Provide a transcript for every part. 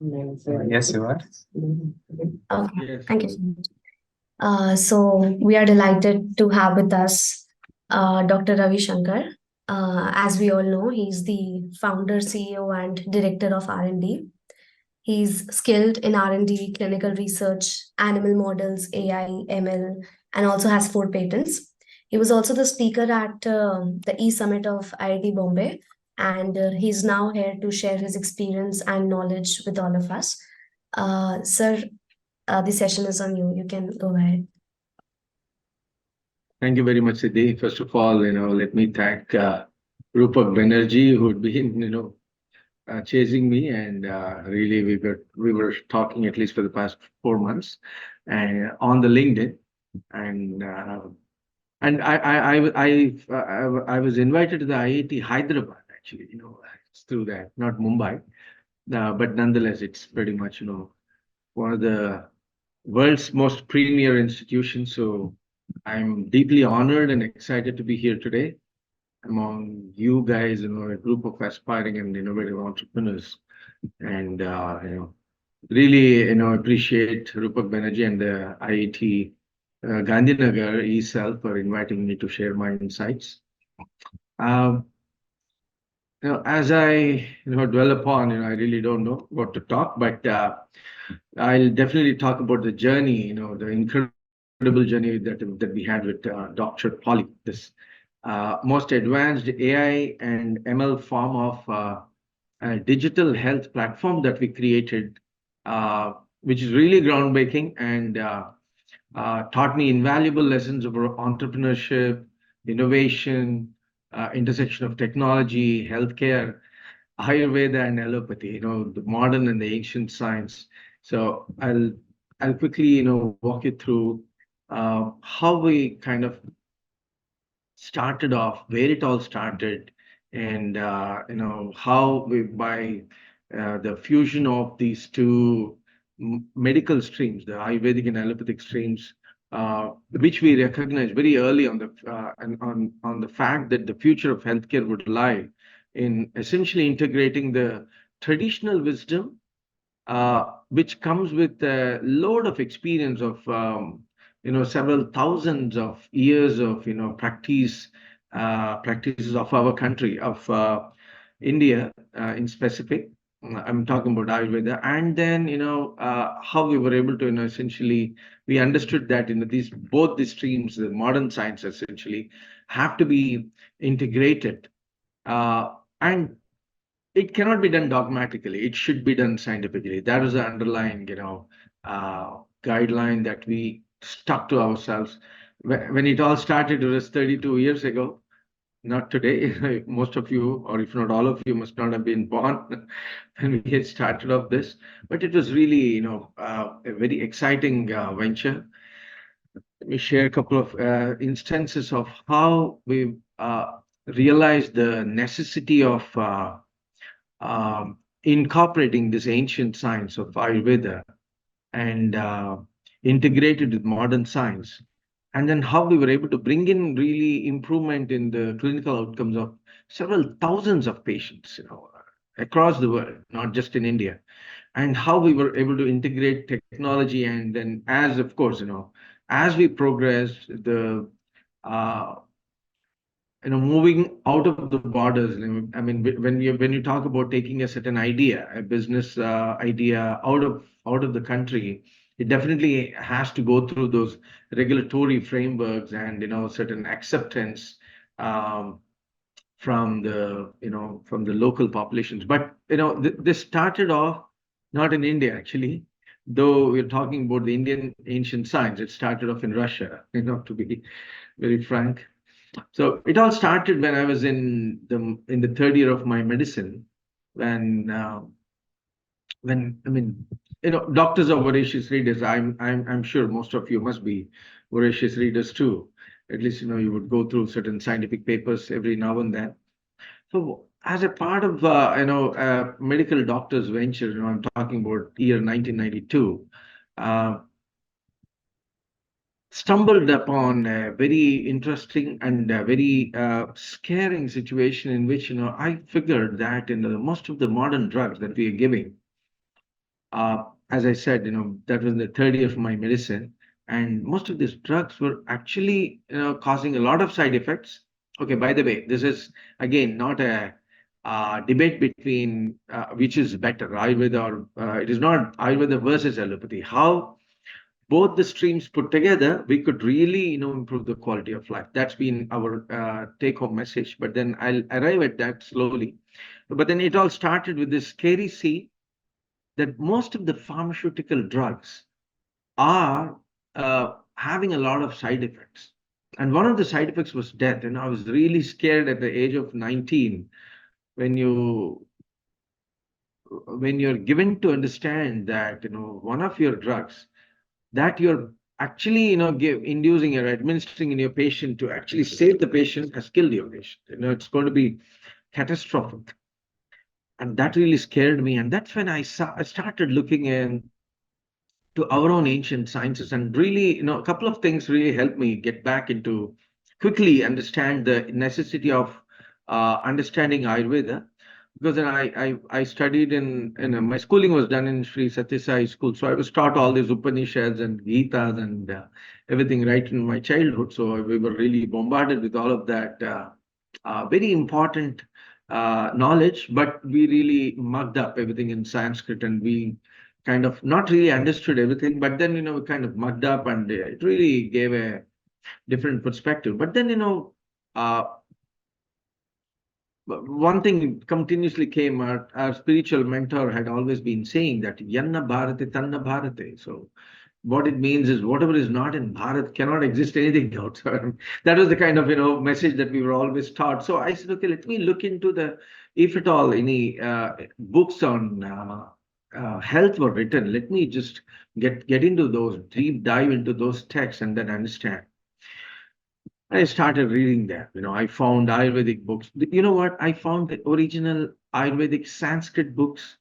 Yes, you are. Okay, Yes. thank you so much. So we are delighted to have with us Dr. Ravi Shankar. As we all know, he's the founder, CEO, and director of R&D. He's skilled in R&D, clinical research, animal models, AI, ML, and also has 4 patents. He was also the speaker at the E-Summit of IIT Bombay, and he's now here to share his experience and knowledge with all of us. Sir, the session is on you. You can go ahead. Thank you very much, Siddhi. First of all, let me thank Rupak Banerjee, who'd been, chasing me, and really we were talking at least for the past 4 months, and on the LinkedIn, and I was invited to the IIT Hyderabad actually, it's through that, not Mumbai, but nonetheless, it's pretty much one of the world's most premier institutions. So I'm deeply honored and excited to be here today among you guys, a group of aspiring and innovative entrepreneurs. And, really, appreciate Rupak Banerjee and the IIT Gandhinagar ESL for inviting me to share my insights. Um, as I, dwell upon, I really don't know what to talk, but I'll definitely talk about the journey, the incredible journey that we had with Docture-Poly, this most advanced AI and ML form of a digital health platform that we created, which is really groundbreaking and taught me invaluable lessons about entrepreneurship, innovation, intersection of technology, healthcare, Ayurveda, and allopathy. The modern and the ancient science. So I'll quickly walk you through how we kind of started off, where it all started, and how we by the fusion of these two medical streams, the Ayurvedic and allopathic streams, which we recognized very early on on the fact that the future of healthcare would lie in essentially integrating the traditional wisdom, which comes with a load of experience of several thousands of years of practices of our country, of India in specific. I'm talking about Ayurveda, and then how we were able to essentially we understood that these both the streams, the modern science essentially, have to be integrated, and it cannot be done dogmatically. It should be done scientifically. That was the underlying, guideline that we stuck to ourselves. When it all started, it was 32 years ago, not today. Most of you, or if not all of you, must not have been born when we had started off this. But it was really, a very exciting venture. Let me share a couple of instances of how we realized the necessity of incorporating this ancient science of Ayurveda and integrated with modern science. And then how we were able to bring in really improvement in the clinical outcomes of several thousands of patients, across the world, not just in India. And how we were able to integrate technology, and then as of course, as we progressed, the uh, moving out of the borders. I mean, when you talk about taking a certain idea, a business idea out of the country, it definitely has to go through those regulatory frameworks and certain acceptance um, from the local populations. But this started off not in India actually. Though we're talking about the Indian ancient science, it started off in Russia, to be very frank. So it all started when I was in the third year of my medicine, when I mean, doctors are voracious readers. I'm sure most of you must be voracious readers too. At least you would go through certain scientific papers every now and then. So as a part of a medical doctor's venture, I'm talking about year 1992. Uh, Stumbled upon a very interesting and a very scaring situation in which I figured that most of the modern drugs that we are giving As I said, that was the third year of my medicine, and most of these drugs were actually, causing a lot of side effects. Okay, by the way, this is again not a debate between which is better, Ayurveda or it is not Ayurveda versus allopathy. How both the streams put together, we could really, improve the quality of life. That's been our take-home message. But then I'll arrive at that slowly. But then it all started with this scary scene that most of the pharmaceutical drugs are having a lot of side effects. And one of the side effects was death. And I was really scared at the age of 19 when you're given to understand that one of your drugs that you're actually inducing or administering in your patient to actually save the patient has killed your patient. It's going to be catastrophic, and that really scared me. And that's when I started looking in to our own ancient sciences, and really, a couple of things really helped me get back into quickly understand the necessity of understanding Ayurveda. Because then I studied my schooling was done in Sri Sathya Sai school, so I was taught all these Upanishads and Gitas and everything right in my childhood. So we were really bombarded with all of that very important knowledge, but we really mugged up everything in Sanskrit, and we kind of not really understood everything, but then we kind of mugged up, and it really gave a different perspective. But then uh, one thing continuously came, our spiritual mentor had always been saying that Yanna Bharati Tanna Bharate. So what it means is whatever is not in Bharat cannot exist anything else. That was the kind of message that we were always taught. So I said, okay, let me look into if at all any books on health were written. Let me just get into those, deep dive into those texts, and then understand. I started reading them. I found Ayurvedic books. You know what? I found the original Ayurvedic Sanskrit books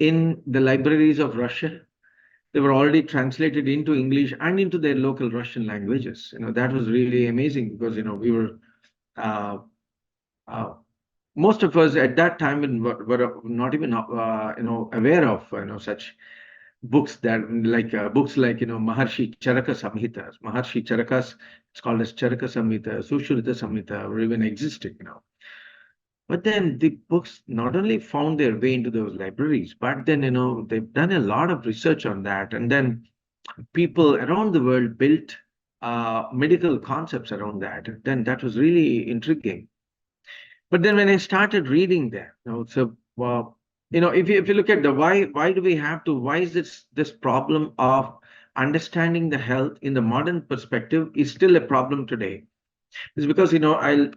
in the libraries of Russia. They were already translated into English and into their local Russian languages. That was really amazing because, we were, uh, uh, most of us at that time were not even, aware of, such books like, Maharshi Charaka Samhitas. Maharshi Charakas, it's called as Charaka Samhita, Sushrita Samhita, were even existing. But then the books not only found their way into those libraries, but then, they've done a lot of research on that. And then people around the world built medical concepts around that. And then that was really intriguing. But then when I started reading them, so if you look at the why do we have to, why is this problem of understanding the health in the modern perspective is still a problem today? It's because I'll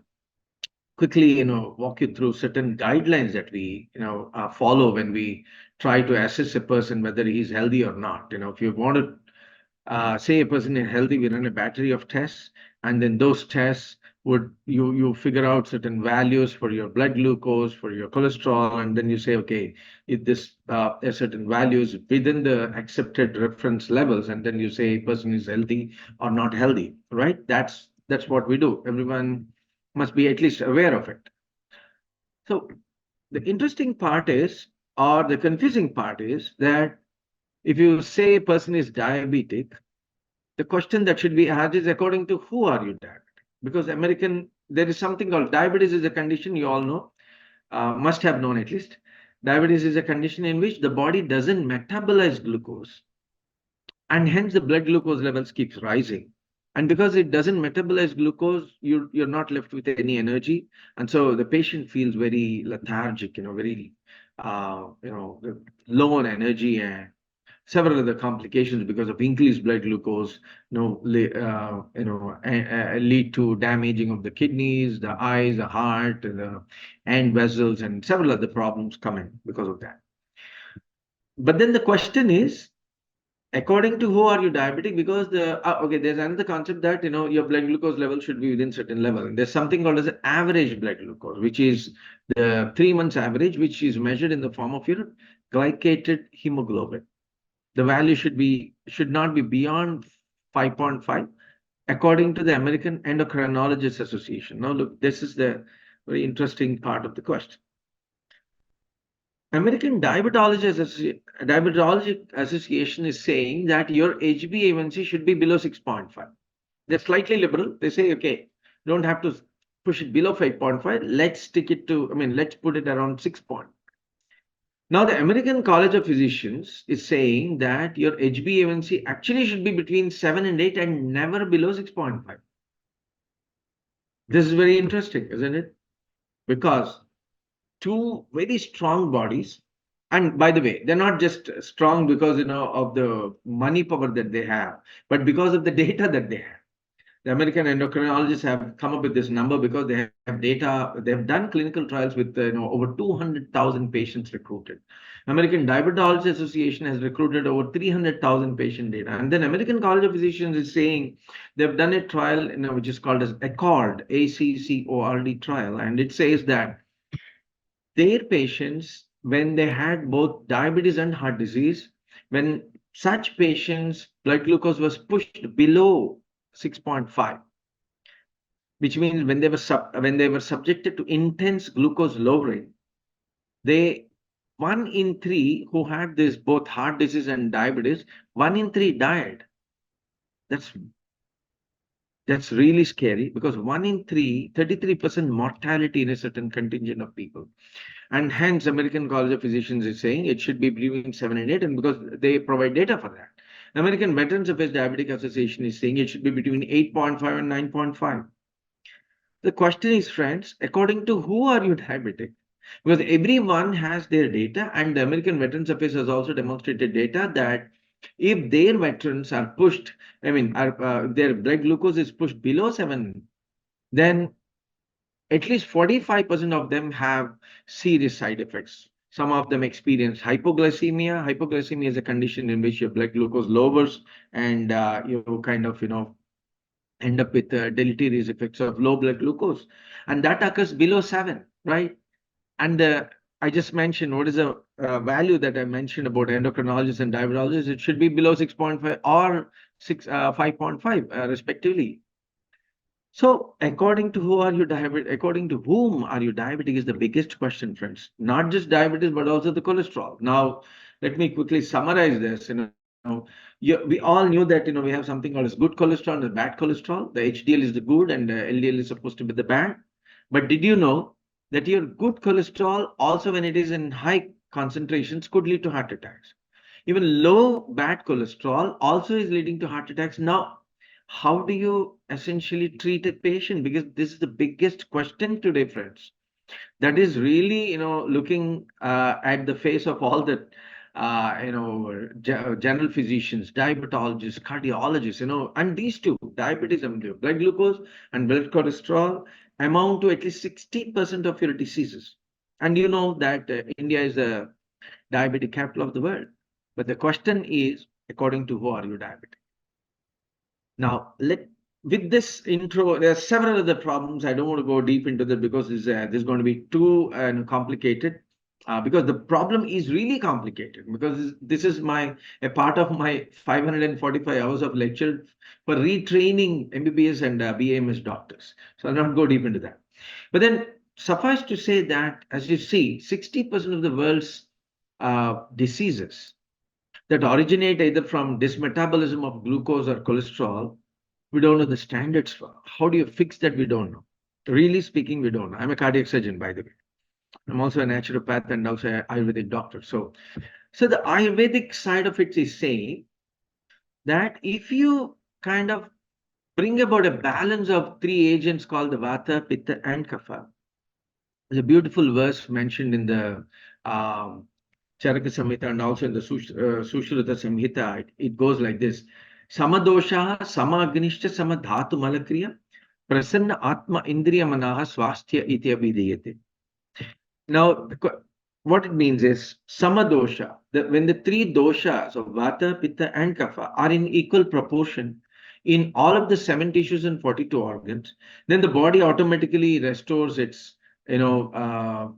quickly walk you through certain guidelines that we follow when we try to assess a person whether he's healthy or not. If you want to say a person is healthy, we run a battery of tests, and then those tests would you figure out certain values for your blood glucose, for your cholesterol, and then you say, okay, if this a certain values within the accepted reference levels, and then you say a person is healthy or not healthy, right? That's what we do. Everyone must be at least aware of it. So the interesting part is, or the confusing part is that if you say a person is diabetic, the question that should be asked is according to who are you diabetic? Because there is something called diabetes is a condition you all know, must have known at least. Diabetes is a condition in which the body doesn't metabolize glucose, and hence the blood glucose levels keeps rising. And because it doesn't metabolize glucose, you're not left with any energy, and so the patient feels very lethargic, very low on energy, and several other complications because of increased blood glucose, lead to damaging of the kidneys, the eyes, the heart, the end vessels, and several other problems come in because of that. But then the question is, according to who are you diabetic? Because there's another concept that your blood glucose level should be within certain level. And there's something called as average blood glucose, which is the 3 months average, which is measured in the form of your glycated hemoglobin. The value should not be beyond 5.5 according to the American Endocrinologists Association. Now look, this is the very interesting part of the question. American Diabetology Association is saying that your HbA1c should be below 6.5. They're slightly liberal. They say, okay, you don't have to push it below 5.5. Let's stick it to, I mean, let's put it around 6 point. Now, the American College of Physicians is saying that your HbA1c actually should be between 7 and 8 and never below 6.5. This is very interesting, isn't it? Because two very strong bodies, and by the way, they're not just strong because of the money power that they have, but because of the data that they have. The American endocrinologists have come up with this number because they have data. They've done clinical trials with over 200,000 patients recruited. American Diabetology Association has recruited over 300,000 patient data, and then American College of Physicians is saying they've done a trial, which is called as ACCORD, ACCORD trial, and it says that their patients, when they had both diabetes and heart disease, when such patients' blood glucose was pushed below 6.5, which means when they were subjected to intense glucose lowering, they 1 in 3 who had this both heart disease and diabetes, 1 in 3 died. That's that's really scary because 1 in 3, 33% mortality in a certain contingent of people. And hence, American College of Physicians is saying it should be between 7 and 8, and because they provide data for that. The American Veterans Affairs Diabetic Association is saying it should be between 8.5 and 9.5. The question is, friends, according to who are you diabetic? Because everyone has their data, and the American Veterans Affairs has also demonstrated data that if their veterans are pushed, their blood glucose is pushed below 7, then at least 45% of them have serious side effects. Some of them experience hypoglycemia. Hypoglycemia is a condition in which your blood glucose lowers and you kind of, end up with deleterious effects of low blood glucose. And that occurs below 7, right? And I just mentioned what is the value that I mentioned about endocrinologists and diabetologists. It should be below 6.5 or 5.5, respectively. So, according to whom are you diabetic is the biggest question, friends. Not just diabetes, but also the cholesterol. Now, let me quickly summarize this. We all knew that we have something called as good cholesterol and bad cholesterol. The HDL is the good, and LDL is supposed to be the bad. But did you know that your good cholesterol, also when it is in high concentrations, could lead to heart attacks? Even low bad cholesterol also is leading to heart attacks. Now, how do you essentially treat a patient? Because this is the biggest question today, friends. That is really, looking at the face of all the, general physicians, diabetologists, cardiologists, and these two, diabetes and blood glucose and blood cholesterol, amount to at least 60% of your diseases. And you know that India is the diabetic capital of the world. But the question is, according to who are you diabetic? Now, with this intro, there are several other problems. I don't want to go deep into that because this is going to be too complicated. Because the problem is really complicated. Because this is a part of my 545 hours of lecture for retraining MBBS and BAMS doctors. So I'll not go deep into that. But then suffice to say that, as you see, 60% of the world's diseases that originate either from dysmetabolism of glucose or cholesterol, we don't know the standards for. How do you fix that? We don't know. Really speaking, we don't know. I'm a cardiac surgeon, by the way. I'm also a naturopath and also an Ayurvedic doctor. So the Ayurvedic side of it is saying that if you kind of bring about a balance of three agents called the Vata, Pitta, and Kapha, there's a beautiful verse mentioned in the Charaka Samhita and also in the Sushruta Samhita. It goes like this: Samadosha, Samagnishcha, Samadhatu Malakriya, Prasanna Atma Indriya Manaha Swasthya Itya Vidiyate. Now, what it means is Samadosha, that when the three doshas of Vata, Pitta, and Kapha are in equal proportion in all of the 7 tissues and 42 organs, then the body automatically restores its,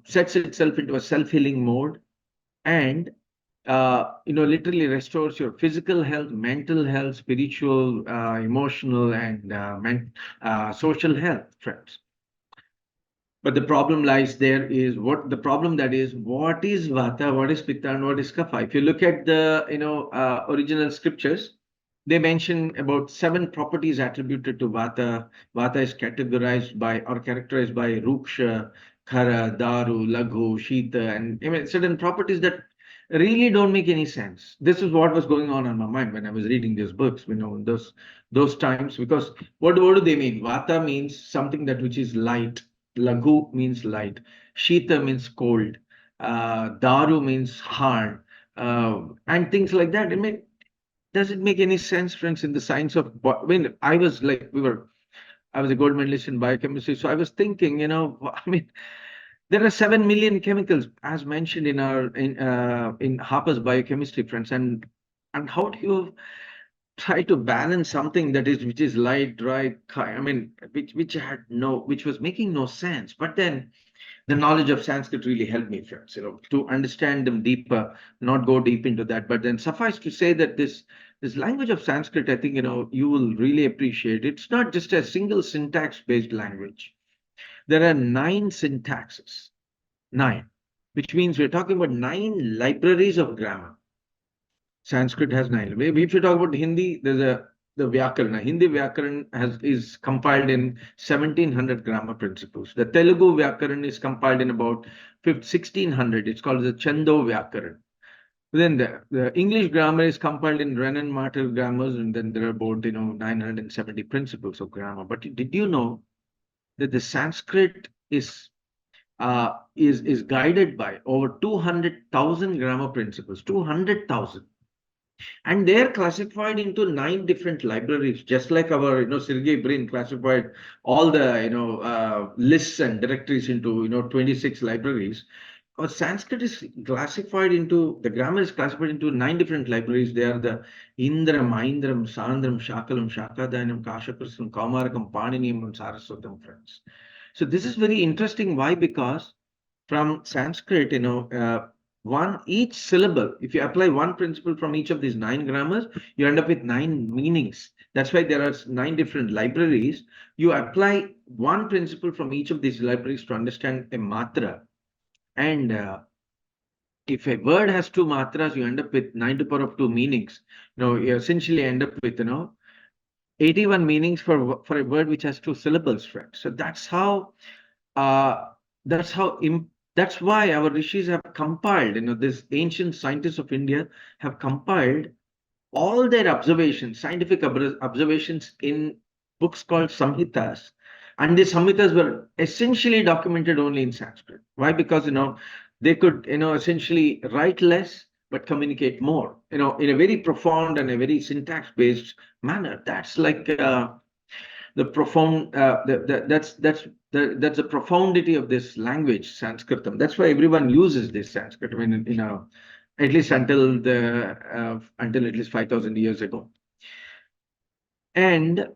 sets itself into a self-healing mode and literally restores your physical health, mental health, spiritual, emotional, and social health, friends. But the problem lies there is what the problem that is, what is Vata, what is Pitta, and what is Kapha? If you look at the, original scriptures, they mention about 7 properties attributed to Vata. Vata is categorized by or characterized by Ruksha, Khara, Daru, Laghu, Shita, and I mean, certain properties that really don't make any sense. This is what was going on my mind when I was reading these books, those times, because what do they mean? Vata means something that which is light. Laghu means light. Shita means cold. Daru means hard. And things like that. I mean, does it make any sense, friends, in the science of, I mean, I was a gold medalist in biochemistry. So I was thinking, I mean, there are 7 million chemicals, as mentioned in Harper's biochemistry, friends. And how do you try to balance something that is which is light, dry, I mean, which was making no sense. But then the knowledge of Sanskrit really helped me, friends, to understand them deeper, not go deep into that. But then suffice to say that this language of Sanskrit, I think, you will really appreciate. It's not just a single syntax-based language. There are 9 syntaxes, 9, which means we're talking about 9 libraries of grammar. Sanskrit has 9. Maybe if you talk about Hindi, there's the Vyakarana. Hindi Vyakarana is compiled in 1700 grammar principles. The Telugu Vyakarana is compiled in about 1600. It's called the Chando Vyakarana. Then the English grammar is compiled in Wren and Martel grammars, and then there are about 970 principles of grammar. But did you know that the Sanskrit is guided by over 200,000 grammar principles? 200,000. And they're classified into 9 different libraries, just like our Sergey Brin classified all the lists and directories into 26 libraries. Or Sanskrit is classified into, the grammar is classified into 9 different libraries. They are the Indram, Aindram, Sandram, Shakalam, Shakadayanam, Kashakrasam, Kaumarakam, Paniniyam, and Saraswatam, friends. So this is very interesting. Why? Because from Sanskrit, each syllable, if you apply one principle from each of these 9 grammars, you end up with 9 meanings. That's why there are 9 different libraries. You apply one principle from each of these libraries to understand a matra. And if a word has 2 matras, you end up with 9 to the power of 2 meanings. You essentially end up with 81 meanings for a word which has 2 syllables, friends. So that's how uh, that's how that's why our rishis have compiled, this ancient scientists of India have compiled all their observations, scientific observations in books called Samhitas. And these Samhitas were essentially documented only in Sanskrit. Why? Because, they could, essentially write less, but communicate more, in a very profound and a very syntax-based manner. That's like the profound, that's the profundity of this language, Sanskritam. That's why everyone uses this Sanskrit. I mean, at least until at least 5,000 years ago. And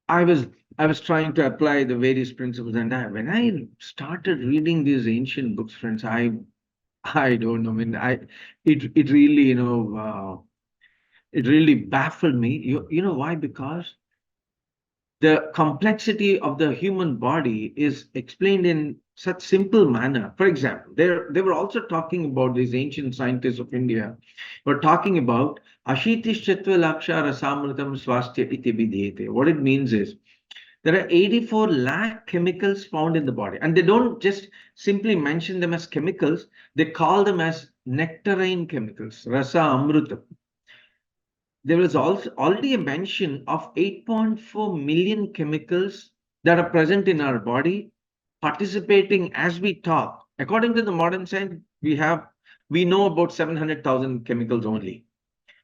I was trying to apply the various principles, and when I started reading these ancient books, friends, I don't know. I mean, it really it really baffled me. You know why? Because the complexity of the human body is explained in such simple manner. For example, they were also talking about, these ancient scientists of India were talking about Ashitish Chatva Lakshara Samritam Swastya iti Vidhyate. What it means is there are 84 lakh chemicals found in the body, and they don't just simply mention them as chemicals, they call them as nectarine chemicals, Rasa Amrutam. There was also already a mention of 8.4 million chemicals that are present in our body, participating as we talk. According to the modern science, we know about 700,000 chemicals only.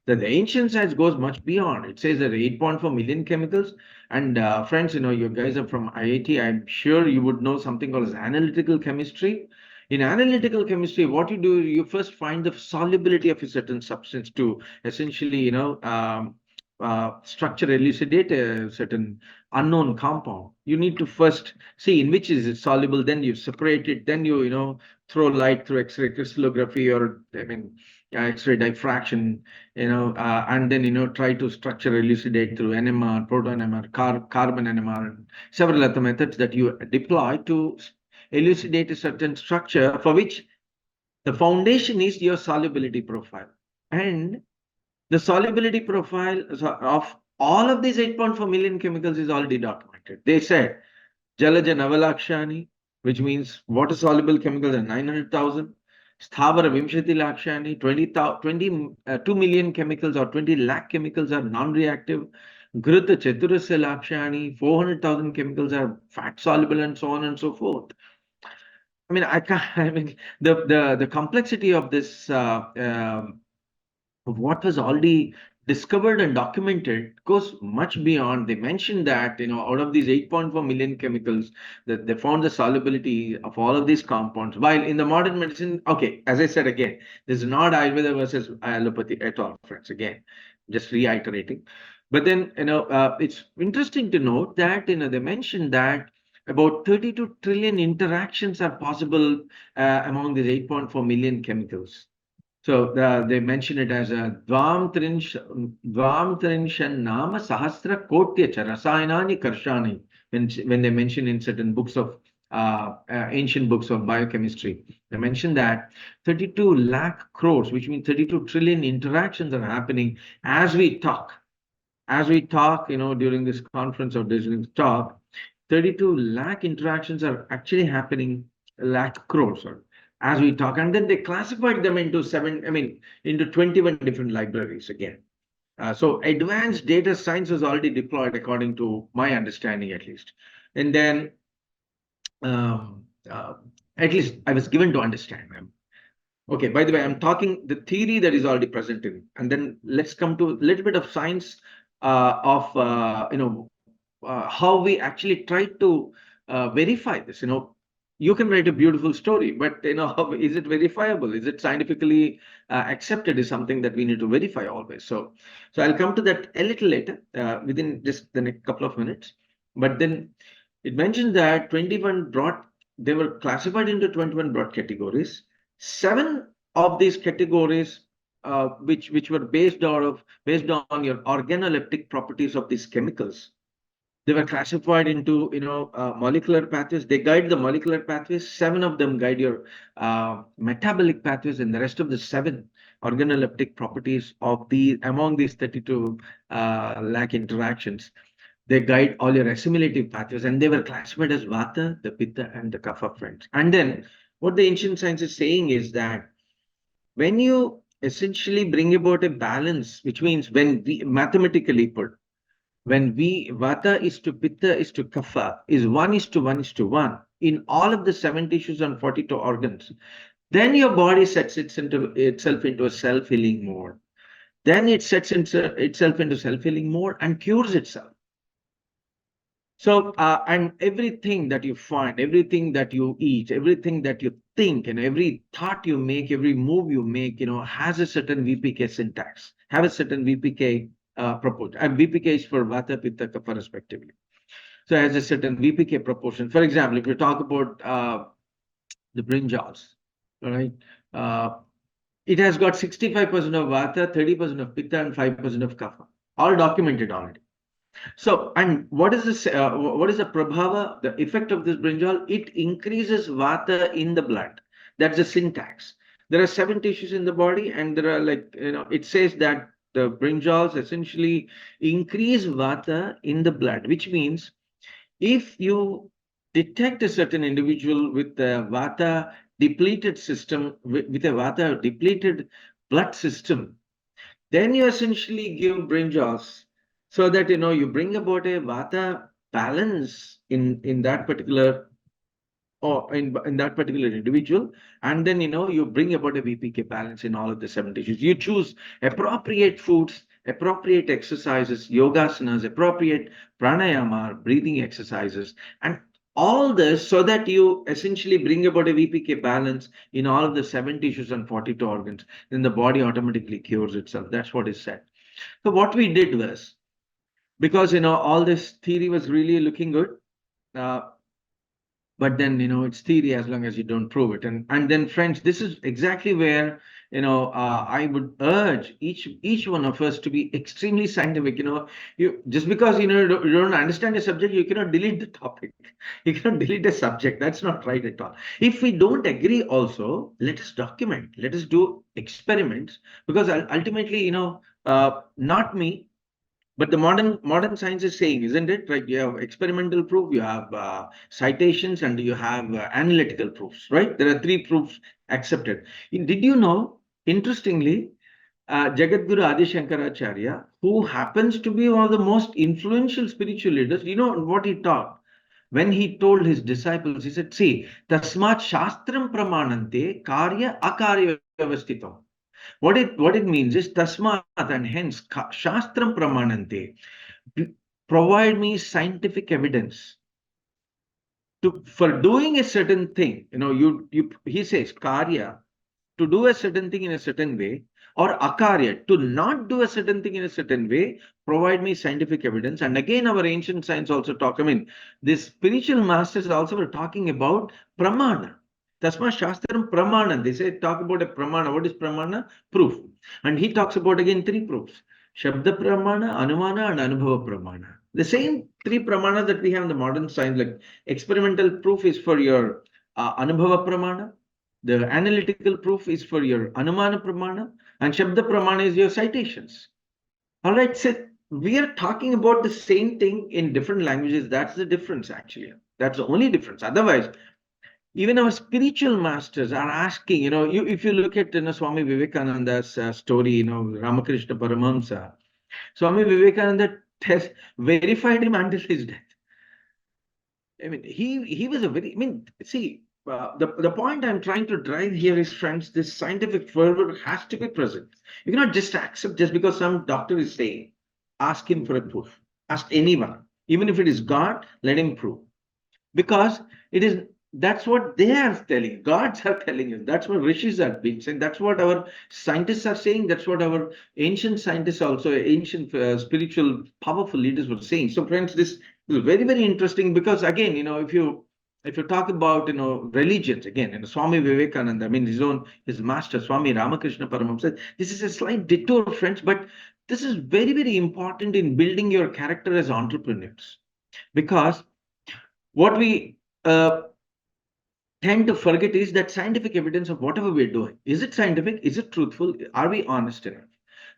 The ancient science goes much beyond. It says there are 8.4 million chemicals. And friends, you guys are from IIT. I'm sure you would know something called as analytical chemistry. In analytical chemistry, what you do, you first find the solubility of a certain substance to essentially, structure, elucidate a certain unknown compound. You need to first see in which is it soluble, then you separate it, then throw light through X-ray crystallography, or I mean, X-ray diffraction, and then try to structure, elucidate through NMR, proton NMR, carbon NMR, and several other methods that you deploy to elucidate a certain structure for which the foundation is your solubility profile. And the solubility profile of all of these 8.4 million chemicals is already documented. They said Jalaja Navalakshani, which means water soluble chemicals are 900,000. Sthavara Vimshati Lakshani, 2 million chemicals or 20 lakh chemicals are non reactive. Ghrita Chaturasya Lakshani, 400,000 chemicals are fat soluble, and so on and so forth. I mean, I can't, I mean, the complexity of this, of what was already discovered and documented goes much beyond. They mentioned that, out of these 8.4 million chemicals, that they found the solubility of all of these compounds. While in the modern medicine, okay, as I said again, this is not Ayurveda versus allopathy at all, friends. Again, just reiterating. But then, it's interesting to note that, they mentioned that about 32 trillion interactions are possible among these 8.4 million chemicals. So they mention it as a Dvam Trinshan Nama Sahasra Kotya Cha Rasayanani Karshani, when they mention in certain books of ancient books of biochemistry. They mention that 32 lakh crores, which means 32 trillion interactions are happening as we talk. As we talk, during this conference or during this talk, 32 lakh interactions are actually happening, lakh crores, as we talk. And then they classified them into into 21 different libraries again. So advanced data science was already deployed, according to my understanding, at least. And then, um, uh, at least I was given to understand them. Okay, by the way, I'm talking the theory that is already present in, and then let's come to a little bit of science of how we actually try to verify this. You can write a beautiful story, but is it verifiable? Is it scientifically accepted? Is something that we need to verify always. So I'll come to that a little later, within just the next couple of minutes. But then it mentions that 21 broad. They were classified into 21 broad categories. 7 of these categories, which were based on your organoleptic properties of these chemicals, they were classified into molecular pathways. They guide the molecular pathways. 7 of them guide your metabolic pathways, and the rest of the 7 organoleptic properties of among these 32 lakh interactions, they guide all your assimilative pathways, and they were classified as Vata, the Pitta, and the Kapha, friends. And then what the ancient science is saying is that when you essentially bring about a balance, which means when we mathematically put, when we Vata is to Pitta is to Kapha is 1:1:1 in all of the 7 tissues and 42 organs, then your body sets itself into a self-healing mode. Then it sets itself into self-healing mode and cures itself. So, and everything that you find, everything that you eat, everything that you think, and every thought you make, every move you make, has a certain VPK syntax, have a certain VPK proportion. And VPK is for Vata, Pitta, Kapha, respectively. So, it has a certain VPK proportion. For example, if you talk about the brinjals, all right, it has got 65% of Vata, 30% of Pitta, and 5% of Kapha, all documented already. So, and what is this? What is the prabhava? The effect of this brinjal? It increases vata in the blood. That's the syntax. There are 7 tissues in the body, and there are it says that the brinjals essentially increase vata in the blood, which means if you detect a certain individual with a vata depleted system, with a vata depleted blood system, then you essentially give brinjals so that you bring about a vata balance in that particular, or in that particular individual, and then you bring about a VPK balance in all of the 7 tissues. You choose appropriate foods, appropriate exercises, yogasanas, appropriate pranayama, breathing exercises, and all this so that you essentially bring about a VPK balance in all of the 7 tissues and 42 organs. Then the body automatically cures itself. That's what is said. So what we did was, because all this theory was really looking good, uh, but then it's theory as long as you don't prove it. And then, friends, this is exactly where I would urge each one of us to be extremely scientific. You just because you don't understand a subject, you cannot delete the topic. You cannot delete a subject. That's not right at all. If we don't agree, also let us document. Let us do experiments because ultimately, not me. But the modern science is saying, isn't it? Right? You have experimental proof, you have citations, and you have analytical proofs. Right? There are three proofs accepted. Did you know? Interestingly, Jagadguru Adi Shankaracharya, who happens to be one of the most influential spiritual leaders, you know what he taught? When he told his disciples, he said, "See, tasmat shastram pramanante karya akarya vyavasthitam." What it means is tasmat, and hence shastram pramanante. Provide me scientific evidence for doing a certain thing. You he says karya, to do a certain thing in a certain way, or akarya, to not do a certain thing in a certain way. Provide me scientific evidence. And again, our ancient science also talk. I mean, these spiritual masters also were talking about pramana. Tasma Shastram Pramana. They say talk about a pramana. What is pramana? Proof. And he talks about again three proofs: Shabda Pramana, Anumana, and Anubhava Pramana. The same three pramana that we have in the modern science, like experimental proof is for your Anubhava Pramana, the analytical proof is for your Anumana Pramana, and Shabda Pramana is your citations. All right, so we are talking about the same thing in different languages. That's the difference, actually. That's the only difference. Otherwise, even our spiritual masters are asking, if you look at Swami Vivekananda's story, Ramakrishna Paramahamsa, Swami Vivekananda verified him until his death. I mean, he was a very, I mean, see, the point I'm trying to drive here is, friends, this scientific fervor has to be present. You cannot just accept just because some doctor is saying. Ask him for a proof. Ask anyone. Even if it is God, let him prove. Because that's what they are telling. Gods are telling us. That's what rishis are being saying. That's what our scientists are saying. That's what our ancient scientists, also ancient spiritual powerful leaders were saying. So friends, this is very, very interesting because again, if you talk about religions, again, Swami Vivekananda, I mean his master Swami Ramakrishna Paramahamsa, this is a slight detour, friends, but this is very, very important in building your character as entrepreneurs. Because what we tend to forget is that scientific evidence of whatever we're doing. Is it scientific? Is it truthful? Are we honest enough?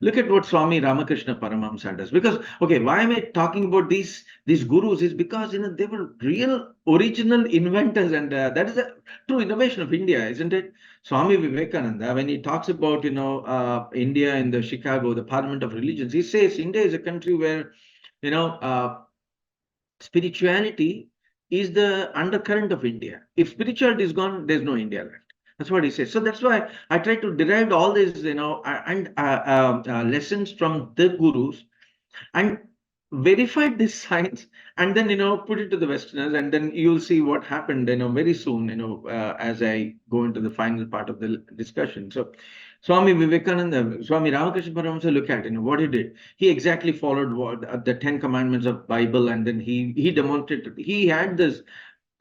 Look at what Swami Ramakrishna Paramahamsa does. Because, okay, why am I talking about these gurus? Is because they were real original inventors, and that is a true innovation of India, isn't it? Swami Vivekananda, when he talks about India in the Chicago, the Parliament of Religions, he says India is a country where you know uh, spirituality is the undercurrent of India. If spirituality is gone, there's no India left. That's what he says. So that's why I try to derive all these, lessons from the gurus and verified this science, and then put it to the Westerners, and then you'll see what happened very soon, as I go into the final part of the discussion. So Swami Vivekananda, Swami Ramakrishna Paramahamsa, look at what he did. He exactly followed the 10 commandments of Bible, and then he demonstrated. He had this,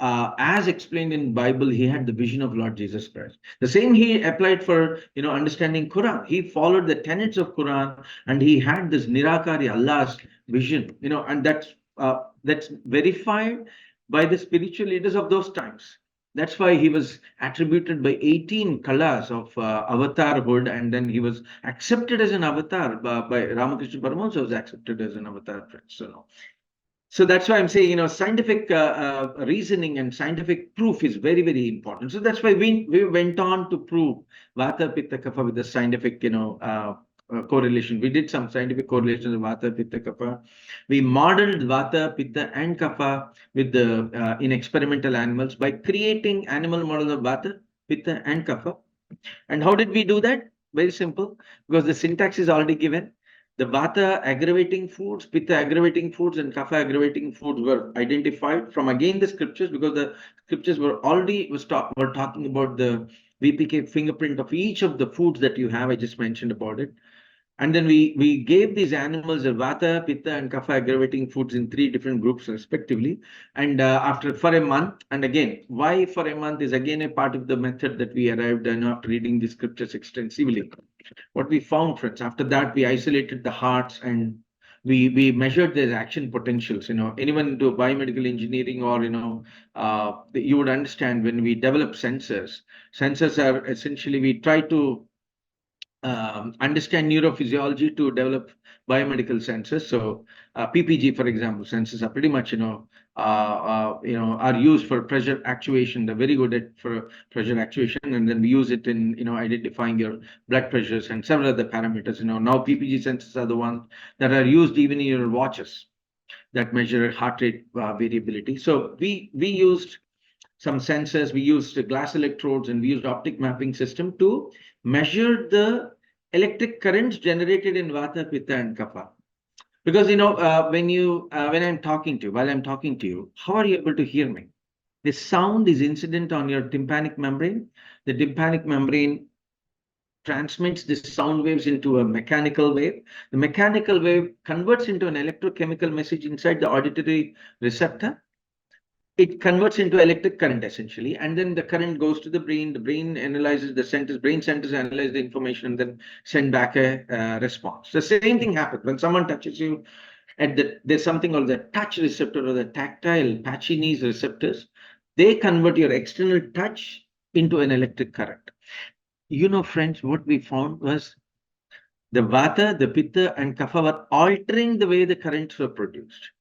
as explained in Bible, he had the vision of Lord Jesus Christ. The same he applied for understanding Quran. He followed the tenets of Quran, and he had this Nirakari Allah's vision. And that's verified by the spiritual leaders of those times. That's why he was attributed by 18 kalas of avatarhood, and then he was accepted as an avatar by Ramakrishna Paramahamsa was accepted as an avatar. So that's why I'm saying, scientific reasoning and scientific proof is very, very important. So that's why we went on to prove Vata, Pitta, Kapha with the scientific, correlation. We did some scientific correlation of Vata, Pitta, Kapha. We modeled Vata, Pitta, and Kapha with the in experimental animals by creating animal models of Vata, Pitta, and Kapha. And how did we do that? Very simple, because the syntax is already given. The Vata aggravating foods, Pitta aggravating foods, and Kapha aggravating foods were identified from again the scriptures, because the scriptures were already were talking about the VPK fingerprint of each of the foods that you have. I just mentioned about it. And then we gave these animals a vata, pitta, and kapha aggravating foods in three different groups respectively. And after for a month, and again, why for a month is again a part of the method that we arrived and after reading the scriptures extensively. What we found, friends, after that we isolated the hearts and we measured their action potentials. Anyone do biomedical engineering or you would understand when we develop sensors. Sensors are essentially we try to understand neurophysiology to develop biomedical sensors. So PPG, for example, sensors are pretty much are used for pressure actuation. They're very good at for pressure actuation, and then we use it in identifying your blood pressures and several other parameters. Now PPG sensors are the ones that are used even in your watches that measure heart rate variability. So we used some sensors, we used glass electrodes, and we used optic mapping system to measure the electric currents generated in Vata, Pitta, and Kapha. Because when I'm talking to you, while I'm talking to you, how are you able to hear me? The sound is incident on your tympanic membrane. The tympanic membrane transmits the sound waves into a mechanical wave. The mechanical wave converts into an electrochemical message inside the auditory receptor. It converts into electric current essentially, and then the current goes to the brain analyzes the centers, brain centers analyze the information and then send back a response. The same thing happens when someone touches you there's something called the touch receptor or the tactile Pacini's receptors. They convert your external touch into an electric current. Friends, what we found was the vata, the pitta, and kapha were altering the way the currents were produced.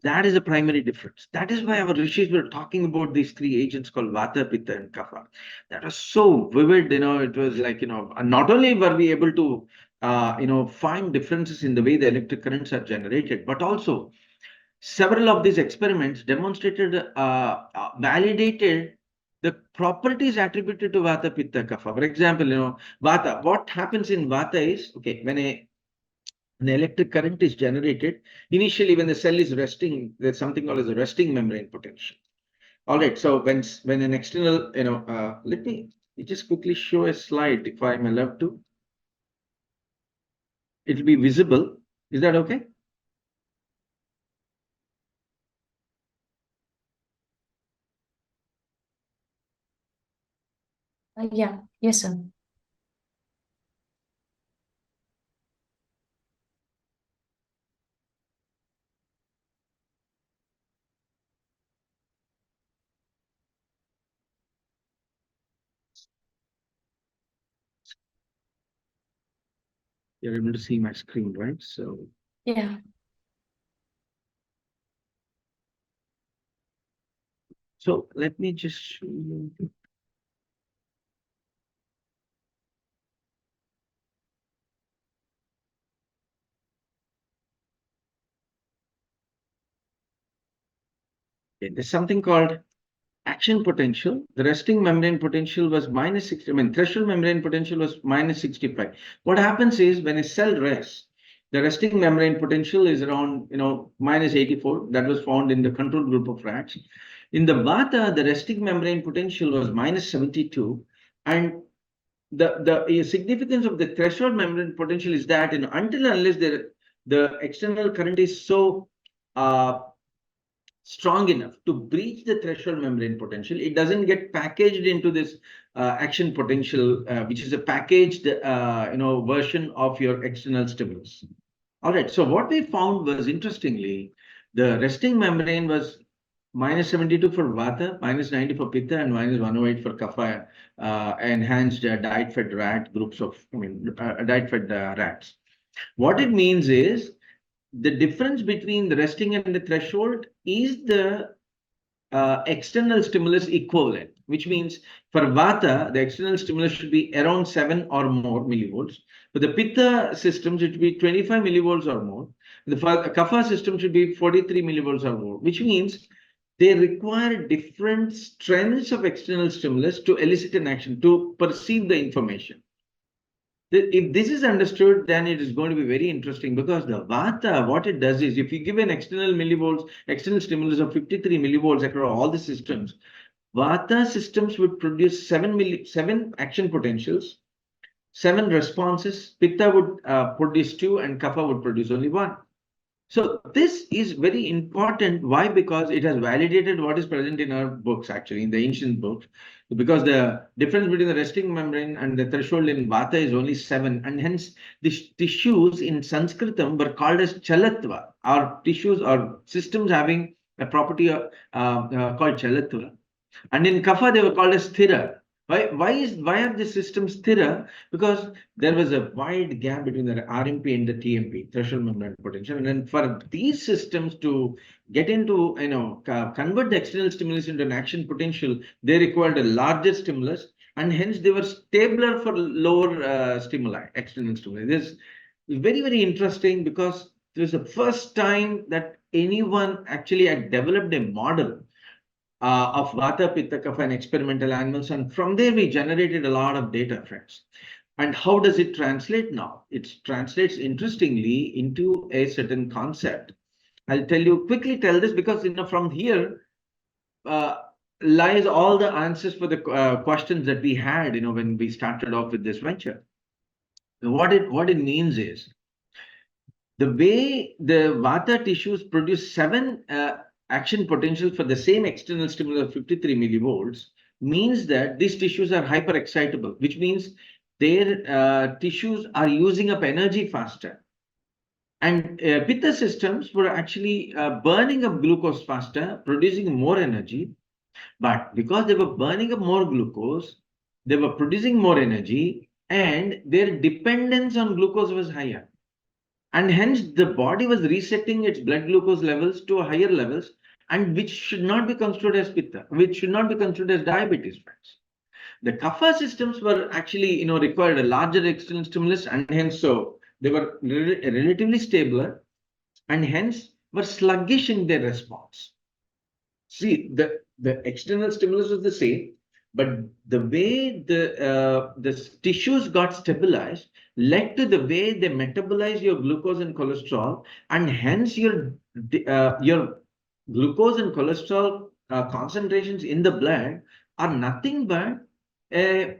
That is a primary difference. That is why our rishis were talking about these three agents called Vata, Pitta, and Kapha. That was so vivid, it was like, not only were we able to, find differences in the way the electric currents are generated, but also several of these experiments demonstrated, validated the properties attributed to Vata, Pitta, Kapha. For example, Vata, what happens in Vata is, okay, when an electric current is generated. Initially, when the cell is resting, there's something called as a resting membrane potential. All right. So when an external, let me just quickly show a slide if I'm allowed to. It'll be visible. Is that okay? Yeah, yes, sir. You're able to see my screen, right? So Yeah. let me just show you. Okay, there's something called action potential. The resting membrane potential was minus 60. I mean, threshold membrane potential was minus 65. What happens is when a cell rests, the resting membrane potential is around, minus 84. That was found in the control group of rats. In the Vata, the resting membrane potential was minus 72. And the significance of the threshold membrane potential is that, until and unless the external current is so uh, strong enough to breach the threshold membrane potential, it doesn't get packaged into this action potential, which is a packaged, version of your external stimulus. All right. So what we found was, interestingly, the resting membrane was minus 72 for Vata, minus 90 for Pitta, and minus 108 for Kapha, enhanced diet-fed rat groups of, diet-fed rats. What it means is the difference between the resting and the threshold is the external stimulus equivalent, which means for Vata, the external stimulus should be around 7 or more millivolts. For the Pitta systems, it should be 25 millivolts or more. The Kapha system should be 43 millivolts or more, which means they require different strengths of external stimulus to elicit an action, to perceive the information. If this is understood, then it is going to be very interesting, because the Vata, what it does is, if you give an external millivolts, external stimulus of 53 millivolts across all the systems, Vata systems would produce 7 action potentials. 7 responses, Pitta would produce 2 and Kapha would produce only 1. So this is very important. Why? Because it has validated what is present in our books, actually, in the ancient books. Because the difference between the resting membrane and the threshold in Vata is only 7. And hence, the tissues in Sanskritam were called as Chalatva, or tissues or systems having a property called Chalatva. And in Kapha, they were called as Sthira. Why are the systems Sthira? Because there was a wide gap between the RMP and the TMP, threshold membrane potential. And then for these systems to get into, convert the external stimulus into an action potential, they required a larger stimulus, and hence they were stabler for lower stimuli, external stimuli. This is very, very interesting because it was the first time that anyone actually had developed a model of Vata, Pitta, Kapha and experimental animals. And from there, we generated a lot of data, friends. And how does it translate now? It translates interestingly into a certain concept. I'll quickly tell this because, from here uh, lies all the answers for the questions that we had, when we started off with this venture. What it means is, the way the Vata tissues produce 7 action potentials for the same external stimulus of 53 millivolts means that these tissues are hyperexcitable, which means their tissues are using up energy faster. And Pitta systems were actually burning up glucose faster, producing more energy. But because they were burning up more glucose, they were producing more energy, and their dependence on glucose was higher. And hence the body was resetting its blood glucose levels to higher levels, and which should not be considered as pitta, which should not be considered as diabetes, friends. The kapha systems were actually, required a larger external stimulus, and hence so they were relatively stabler, and hence were sluggish in their response. See, the external stimulus was the same, but the way the tissues got stabilized led to the way they metabolize your glucose and cholesterol, and hence your glucose and cholesterol concentrations in the blood are nothing but a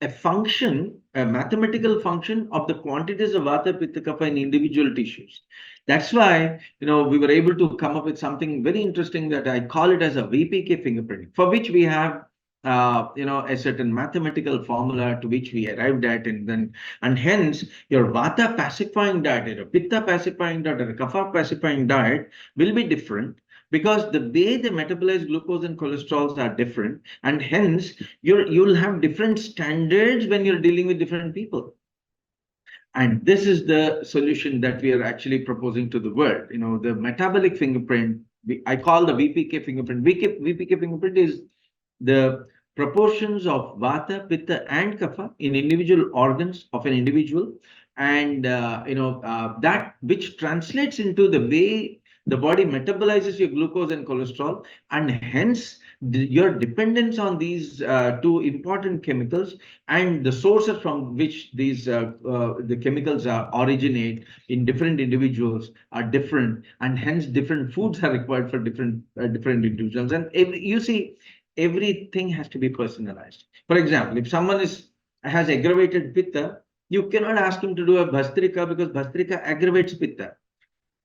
a function, a mathematical function of the quantities of Vata, Pitta, Kapha in individual tissues. That's why, we were able to come up with something very interesting that I call it as a VPK fingerprinting, for which we have, a certain mathematical formula to which we arrived at, and hence your Vata pacifying diet, or Pitta pacifying diet, or Kapha pacifying diet will be different, because the way they metabolize glucose and cholesterols are different, and hence you'll have different standards when you're dealing with different people. And this is the solution that we are actually proposing to the world. The metabolic fingerprint, I call the VPK fingerprint. VPK fingerprint is the proportions of Vata, Pitta, and Kapha in individual organs of an individual, and that which translates into the way the body metabolizes your glucose and cholesterol, and hence your dependence on these two important chemicals, and the sources from which the chemicals originate in different individuals are different, and hence different foods are required for different individuals. And you see, everything has to be personalized. For example, if someone has aggravated pitta, you cannot ask him to do a bhastrika, because bhastrika aggravates pitta.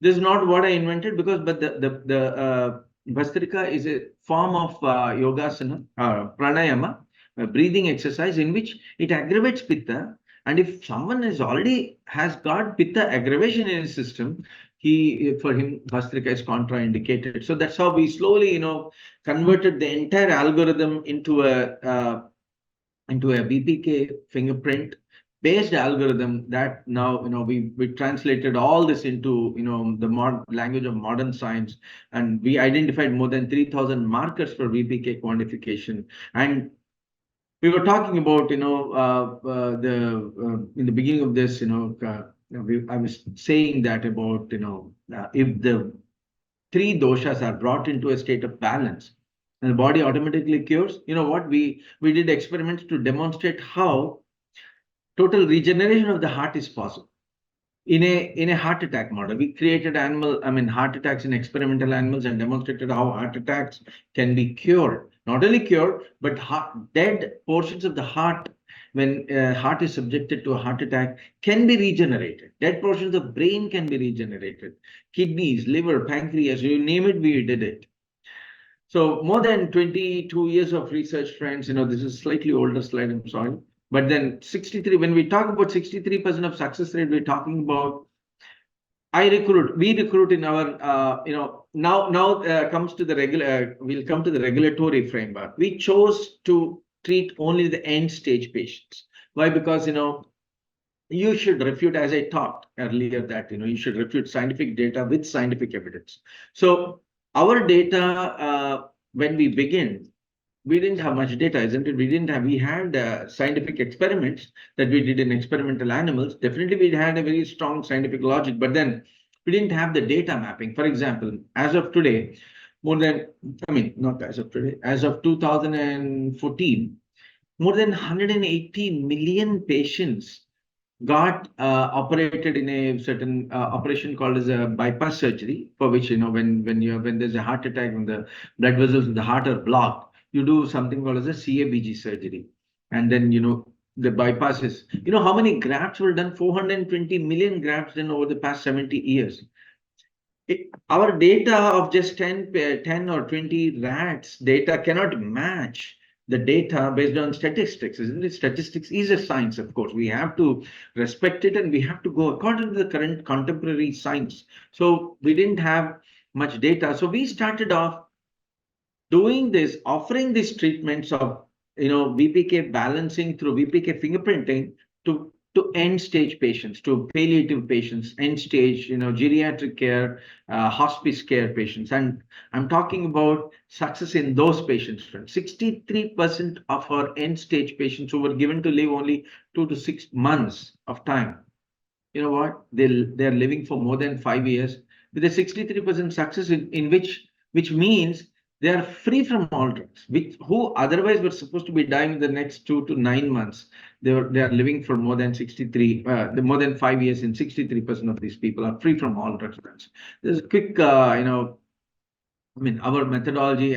This is not what I invented, but the Bhastrika is a form of yogasana, pranayama, a breathing exercise in which it aggravates pitta. And if someone has got pitta aggravation in his system, for him Bhastrika is contraindicated. So that's how we slowly, converted the entire algorithm into a BPK fingerprint based algorithm that now, we translated all this into, the language of modern science, and we identified more than 3,000 markers for VPK quantification. And we were talking about, in the beginning of this, I was saying that about, if the 3 doshas are brought into a state of balance, and the body automatically cures. You know what? We did experiments to demonstrate how total regeneration of the heart is possible. In a heart attack model, we created heart attacks in experimental animals, and demonstrated how heart attacks can be cured. Not only cured, but dead portions of the heart when heart is subjected to a heart attack, can be regenerated. Dead portions of brain can be regenerated. Kidneys, liver, pancreas, you name it, we did it. So more than 22 years of research, friends, this is slightly older slide, I'm sorry. But then 63, when we talk about 63% of success rate, we're talking about we recruit in our, now comes to the we'll come to the regulatory framework. We chose to treat only the end stage patients. Why? Because, you should refute, as I talked earlier, that, you should refute scientific data with scientific evidence. So our data, when we begin, we didn't have much data, isn't it? We had scientific experiments that we did in experimental animals. Definitely, we had a very strong scientific logic, but then we didn't have the data mapping. For example, as of today, not as of today, as of 2014, more than 180 million patients got operated in a certain operation called as a bypass surgery, for which, when there's a heart attack, when the blood vessels in the heart are blocked, you do something called as a CABG surgery. And then, the bypass is, how many grafts were done? 420 million grafts done over the past 70 years. Our data of just 10 or 20 rats data cannot match the data based on statistics, isn't it? Statistics is a science, of course. We have to respect it, and we have to go according to the current contemporary science. So we didn't have much data. So we started off doing this, offering these treatments of, VPK balancing through VPK fingerprinting to end stage patients, to palliative patients, end stage, geriatric care, hospice care patients. And I'm talking about success in those patients. 63% of our end stage patients who were given to live only 2 to 6 months of time, you know what? They're living for more than 5 years with a 63% success, in which means they are free from all drugs, who otherwise were supposed to be dying in the next 2 to 9 months. They are living for more than more than 5 years, and 63% of these people are free from all drugs. There's a quick, our methodology.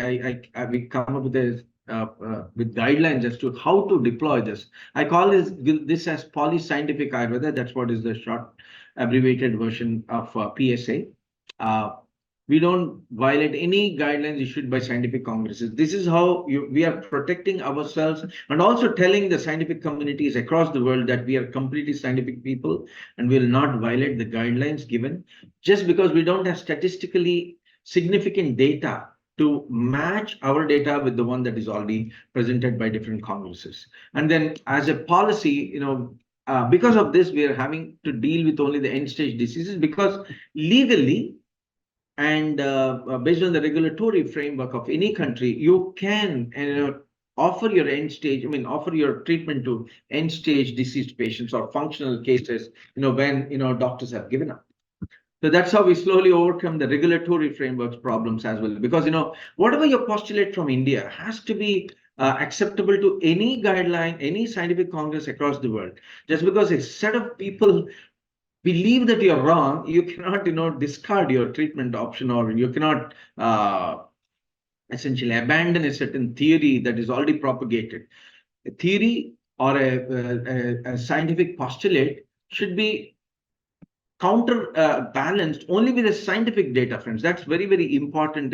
We come up with guidelines as to how to deploy this. I call this as polyscientific Ayurveda. That's what is the short abbreviated version of PSA. We don't violate any guidelines issued by scientific congresses. This is how we are protecting ourselves, and also telling the scientific communities across the world that we are completely scientific people and will not violate the guidelines given, just because we don't have statistically significant data to match our data with the one that is already presented by different congresses. And then as a policy, because of this, we are having to deal with only the end stage diseases, because legally, and based on the regulatory framework of any country, you can offer your treatment to end stage diseased patients or functional cases, when doctors have given up. So that's how we slowly overcome the regulatory frameworks problems as well. Because whatever you postulate from India has to be acceptable to any guideline, any scientific congress across the world. Just because a set of people believe that you're wrong, you cannot discard your treatment option, or you cannot essentially abandon a certain theory that is already propagated. A theory or a scientific postulate should be balanced only with the scientific data, friends. That's very, very important.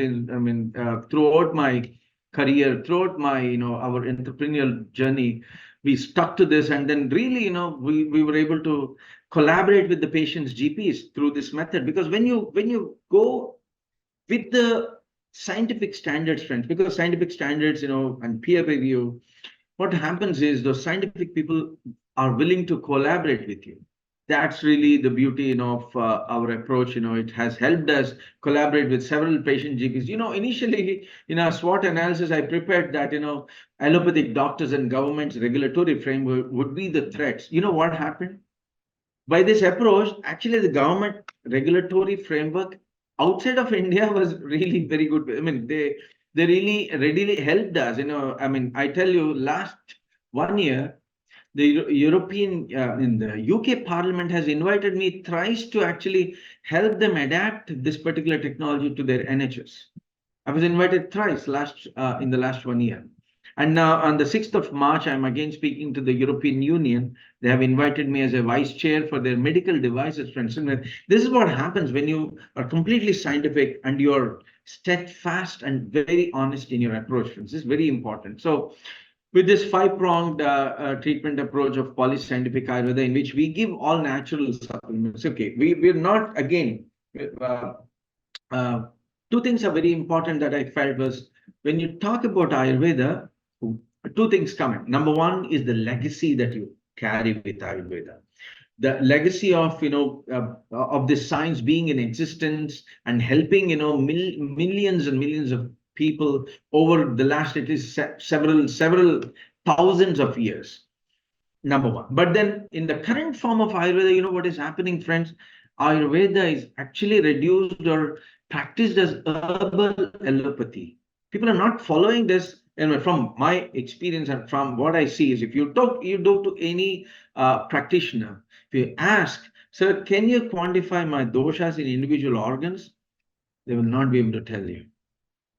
Throughout my career, throughout my our entrepreneurial journey, we stuck to this, and then really we were able to collaborate with the patient's GPs through this method. Because when you go with the scientific standards, friends, because scientific standards, and peer review, what happens is those scientific people are willing to collaborate with you. That's really the beauty of our approach. It has helped us collaborate with several patient GPs. Initially in our SWOT analysis, I prepared that allopathic doctors and government's regulatory framework would be the threats. What happened? By this approach, actually, the government regulatory framework outside of India was really very good. They really readily helped us. I tell you, last 1 year, the European, in the UK Parliament has invited me thrice to actually help them adapt this particular technology to their NHS. I was invited thrice in the last 1 year. And now on the 6th of March, I'm again speaking to the European Union. They have invited me as a vice chair for their medical devices, friends. And this is what happens when you are completely scientific and you're steadfast and very honest in your approach, friends. This is very important. So with this five-pronged treatment approach of polyscientific Ayurveda, in which we give all natural supplements. Okay, we're not, again, uh, uh, two things are very important that I felt was when you talk about Ayurveda, two things come in. Number one is the legacy that you carry with Ayurveda. The legacy of of this science being in existence and helping millions and millions of people over the last at least several thousands of years. Number one. But then in the current form of Ayurveda, you know what is happening, friends? Ayurveda is actually reduced or practiced as herbal allopathy. People are not following this. And from my experience and from what I see is if you talk to any practitioner, if you ask, sir, can you quantify my doshas in individual organs? They will not be able to tell you.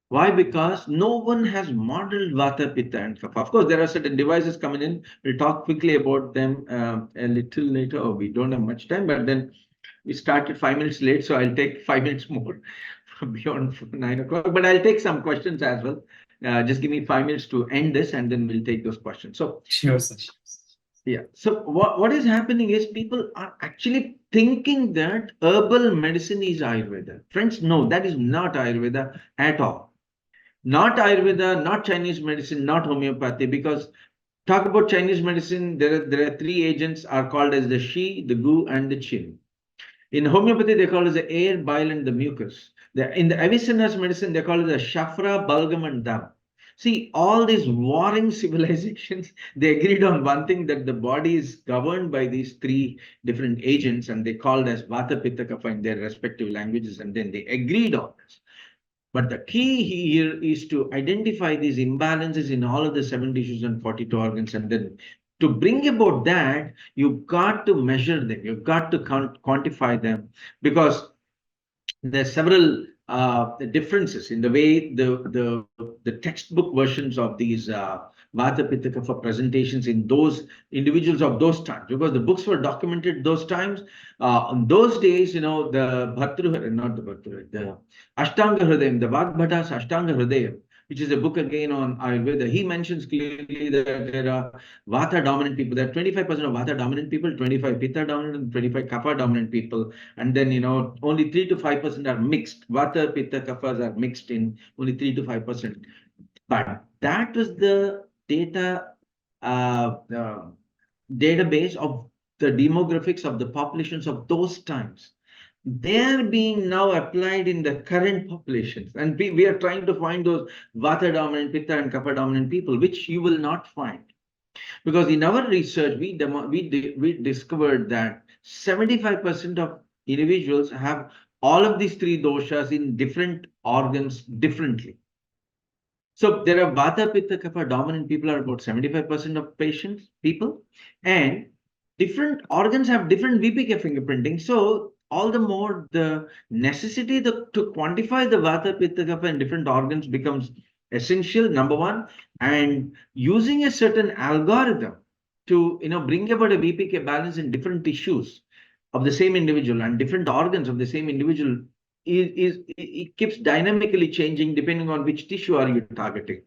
Why? Because no one has modeled Vata, Pitta, and Kapha. Of course, there are certain devices coming in. We'll talk quickly about them a little later, or we don't have much time, but then we started 5 minutes late, so I'll take 5 minutes more beyond 9 o'clock. But I'll take some questions as well. Just give me 5 minutes to end this, and then we'll take those questions. So, Sure, sir. yeah. So what is happening is people are actually thinking that herbal medicine is Ayurveda. Friends, no, that is not Ayurveda at all. Not Ayurveda, not Chinese medicine, not homeopathy, because talk about Chinese medicine, there are three agents are called as the Shi, the Gu, and the Qin. In homeopathy, they call it the air, bile, and the mucus. In the Avicenna's medicine, they call it the Shafra, Balgam, and Dam. See, all these warring civilizations, they agreed on one thing, that the body is governed by these three different agents, and they called as Vata, Pitta, Kapha in their respective languages, and then they agreed on this. But the key here is to identify these imbalances in all of the 7 tissues and 42 organs. And then to bring about that, you've got to measure them, you've got to quantify them, because there are several differences in the way the textbook versions of these Vata Pitta Kapha presentations in those individuals of those times, because the books were documented those times. In those days, the not the Bhartru, the Ashtanga Hridayam, the Vagbhata's Ashtanga Hridayam, which is a book again on Ayurveda, he mentions clearly that there are Vata dominant people. There are 25% of Vata dominant people, 25 Pitta dominant, and 25 Kapha dominant people. And then, only 3 to 5% are mixed. Vata, Pitta, Kaphas are mixed in only 3 to 5%. But that was the data database of the demographics of the populations of those times. They're being now applied in the current populations. And we are trying to find those Vata dominant, Pitta, and Kapha dominant people, which you will not find. Because in our research, we discovered that 75% of individuals have all of these three doshas in different organs differently. So there are Vata, Pitta, Kapha dominant people are about 75% of people, and different organs have different VPK fingerprinting. So all the more the necessity to quantify the Vata, Pitta, Kapha in different organs becomes essential, number one, and using a certain algorithm to bring about a VPK balance in different tissues of the same individual and different organs of the same individual it keeps dynamically changing depending on which tissue are you targeting.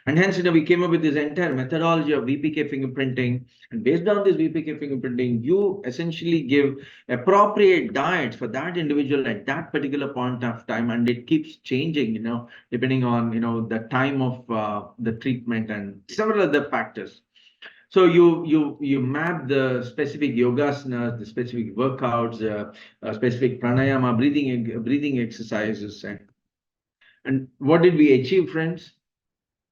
And hence, we came up with this entire methodology of VPK fingerprinting. And based on this VPK fingerprinting, you essentially give appropriate diets for that individual at that particular point of time. And it keeps changing, depending on, the time of the treatment and several other factors. So you map the specific yogasanas, the specific workouts, specific pranayama, breathing exercises. And what did we achieve, friends?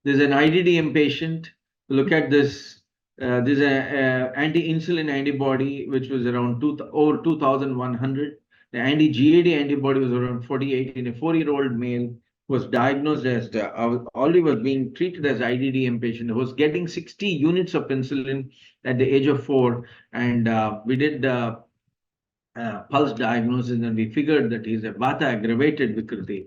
There's an IDDM patient. Look at this. There's an anti-insulin antibody, which was around over 2,100. The anti-GAD antibody was around 48 in a 4-year-old male who was diagnosed as already was being treated as IDDM patient. Who was getting 60 units of insulin at the age of 4. And we did pulse diagnosis, and we figured that he's a Vata aggravated Vikriti.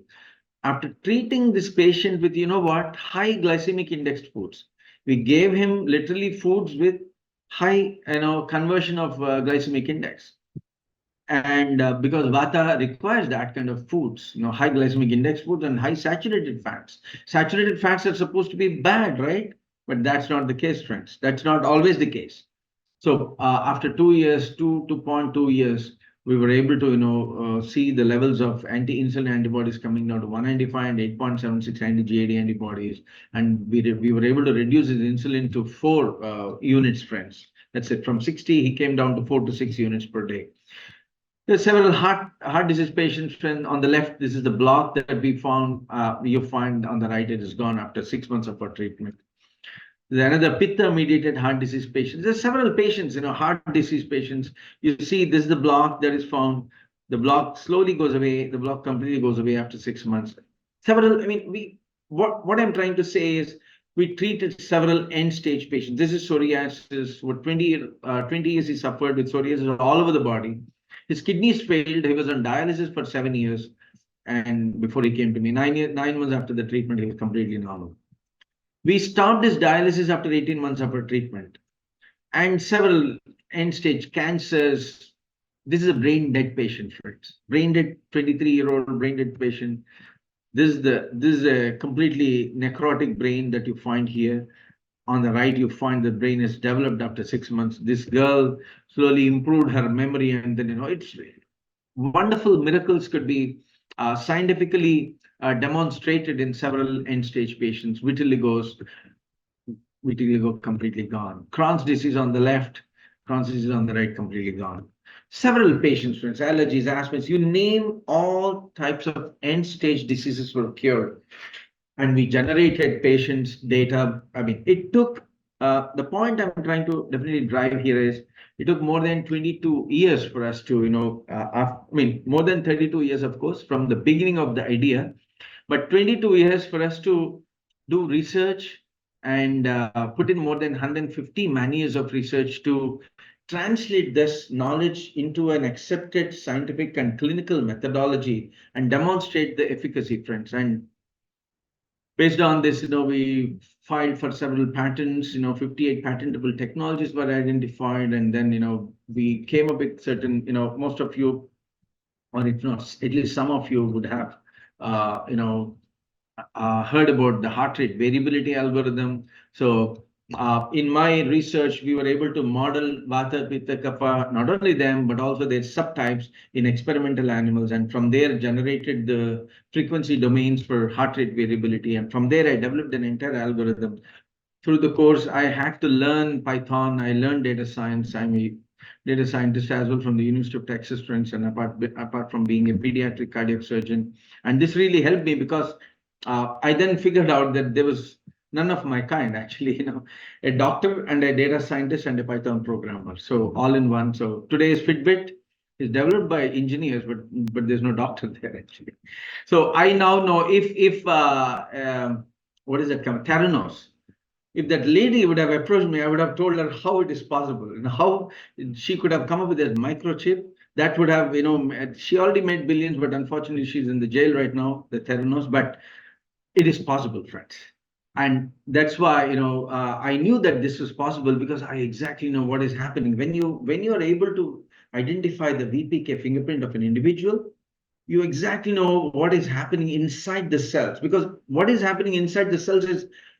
After treating this patient with, high glycemic indexed foods, We gave him literally foods with high, conversion of glycemic index. And because Vata requires that kind of foods, high glycemic index foods and high saturated fats. Saturated fats are supposed to be bad, right? But that's not the case, friends. That's not always the case. So after 2 years, 2.2 years, we were able to, see the levels of anti-insulin antibodies coming down to 195 and 8.76 anti-GAD antibodies, and we were able to reduce his insulin to 4 units, friends. That's it. From 60, he came down to 4 to 6 units per day. There's several heart disease patients, friend. On the left, this is the block that we found. You find on the right, it is gone after 6 months of our treatment. There's another pitta-mediated heart disease patients. There's several patients, heart disease patients. You see, this is the block that is found. The block slowly goes away. The block completely goes away after 6 months. Several, I mean, what I'm trying to say is we treated several end-stage patients. This is psoriasis. For 20 years, he suffered with psoriasis all over the body. His kidneys failed. He was on dialysis for 7 years. And before he came to me, 9 months after the treatment, he was completely normal. We stopped his dialysis after 18 months of our treatment. And several end-stage cancers. This is a brain-dead patient, friends. Brain-dead, 23-year-old brain-dead patient. This is a completely necrotic brain that you find here. On the right, you find the brain is developed after 6 months. This girl slowly improved her memory, and then, it's wonderful miracles could be scientifically demonstrated in several end-stage patients. Vitiligo completely gone. Crohn's disease on the left, Crohn's disease on the right, completely gone. Several patients, friends, allergies, asthmas, you name all types of end-stage diseases were cured. And we generated patients' data. I mean, it took, the point I'm trying to definitely drive here is, it took more than 22 years for us to, more than 32 years, of course, from the beginning of the idea, but 22 years for us to do research and put in more than 150 man-years of research to translate this knowledge into an accepted scientific and clinical methodology and demonstrate the efficacy, friends. And based on this, we filed for several patents, 58 patentable technologies were identified. And then, we came up with certain, most of you, or if not, at least some of you would have, heard about the heart rate variability algorithm. So in my research, we were able to model Vata, Pitta, Kapha, not only them, but also their subtypes in experimental animals. And from there, generated the frequency domains for heart rate variability. And from there, I developed an entire algorithm. Through the course, I had to learn Python. I learned data science. I'm a data scientist as well from the University of Texas, friends, and apart from being a pediatric cardiac surgeon. And this really helped me because I then figured out that there was none of my kind, actually, a doctor and a data scientist and a Python programmer. So all in one. So today's Fitbit is developed by engineers, but there's no doctor there, actually. So I now know if what is that called? Theranos. If that lady would have approached me, I would have told her how it is possible and how she could have come up with a microchip that would have, she already made billions, but unfortunately she's in the jail right now, the Theranos. But it is possible, friends. And that's why, I knew that this was possible because I exactly know what is happening. When you are able to identify the VPK fingerprint of an individual, you exactly know what is happening inside the cells, because what is happening inside the cells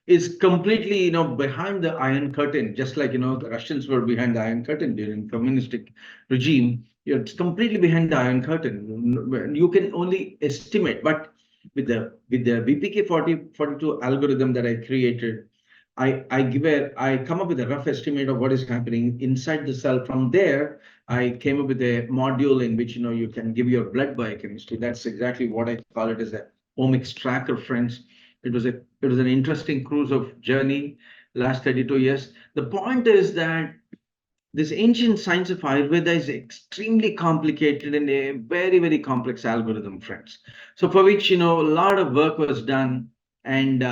is completely, behind the Iron Curtain, just like, the Russians were behind the Iron Curtain during communistic regime. It's completely behind the Iron Curtain. You can only estimate, but with the VPK 42 algorithm that I created, I come up with a rough estimate of what is happening inside the cell. From there, I came up with a module in which you can give your blood biochemistry. That's exactly what I call it as a omics tracker, friends. It was an interesting cruise of journey last 32 years. The point is that this ancient science of Ayurveda is extremely complicated and a very, very complex algorithm, friends. So for which, a lot of work was done. And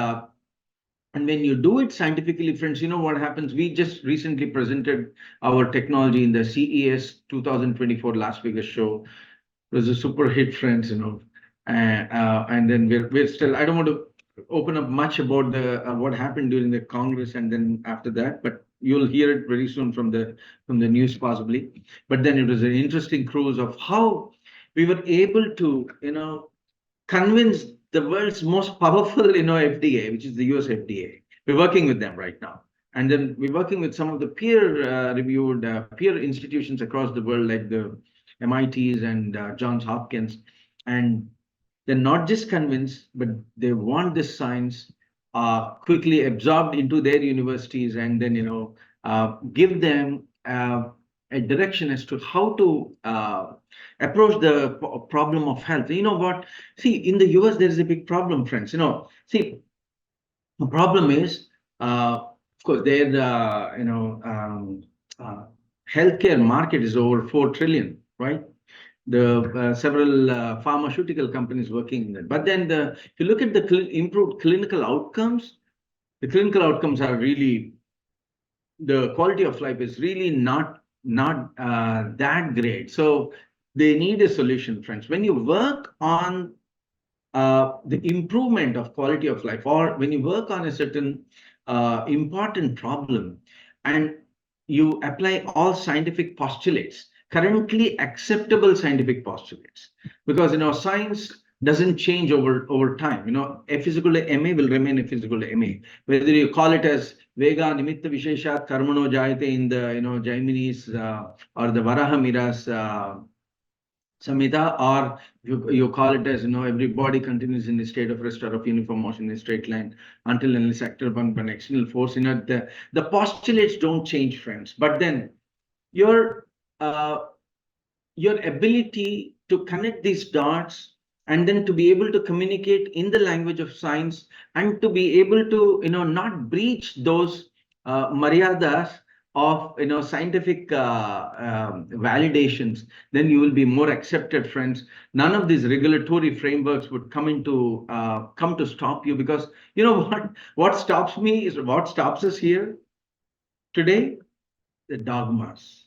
when you do it scientifically, friends, what happens? We just recently presented our technology in the CES 2024 Las Vegas show. It was a super hit, friends, and then we're still, I don't want to open up much about the what happened during the Congress and then after that, but you'll hear it very soon from the news possibly. But then it was an interesting cruise of how we were able to, convince the world's most powerful, FDA, which is the US FDA. We're working with them right now. And then we're working with some of the peer-reviewed, peer institutions across the world, like the MITs and Johns Hopkins. And they're not just convinced, but they want this science quickly absorbed into their universities and then, give them a direction as to how to approach the problem of health. You know what? See, in the US, there is a big problem, friends. See, the problem is, of course, their healthcare market is over 4 trillion, right? The several pharmaceutical companies working in that. But then if you look at the improved clinical outcomes, the clinical outcomes are really, the quality of life is really not that great. So they need a solution, friends. When you work on the improvement of quality of life, or when you work on a certain important problem, and you apply all scientific postulates, currently acceptable scientific postulates, because science doesn't change over time. F is equal to ma will remain F is equal to ma, whether you call it as Vega Nimitta Visheshat Karmano Jayate in the Jaiminis or the Varahamiras Samhita, or you call it as, every body continues in a state of rest or of uniform motion in a straight line until unless acted upon by an external force. The postulates don't change, friends. But then your uh, your ability to connect these dots and then to be able to communicate in the language of science and to be able to not breach those maryadas of scientific validations, then you will be more accepted, friends. None of these regulatory frameworks would come to stop you, because what stops me is what stops us here today: the dogmas.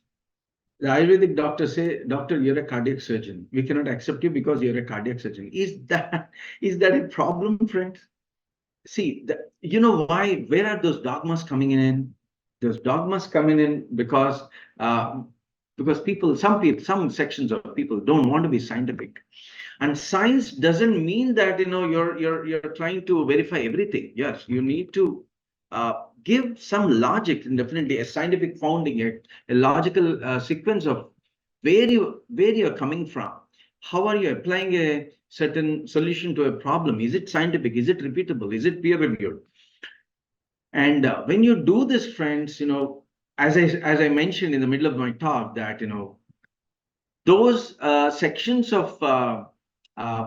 The Ayurvedic doctors say, "Doctor, you're a cardiac surgeon. We cannot accept you because you're a cardiac surgeon." Is that a problem, friends? See, you know why? Where are those dogmas coming in? Those dogmas coming in because some sections of people don't want to be scientific. And science doesn't mean that you're trying to verify everything. Yes, you need to give some logic, and definitely a scientific founding, a logical sequence of where you're coming from. How are you applying a certain solution to a problem? Is it scientific? Is it repeatable? Is it peer reviewed? And when you do this, friends, as I mentioned in the middle of my talk, that those sections of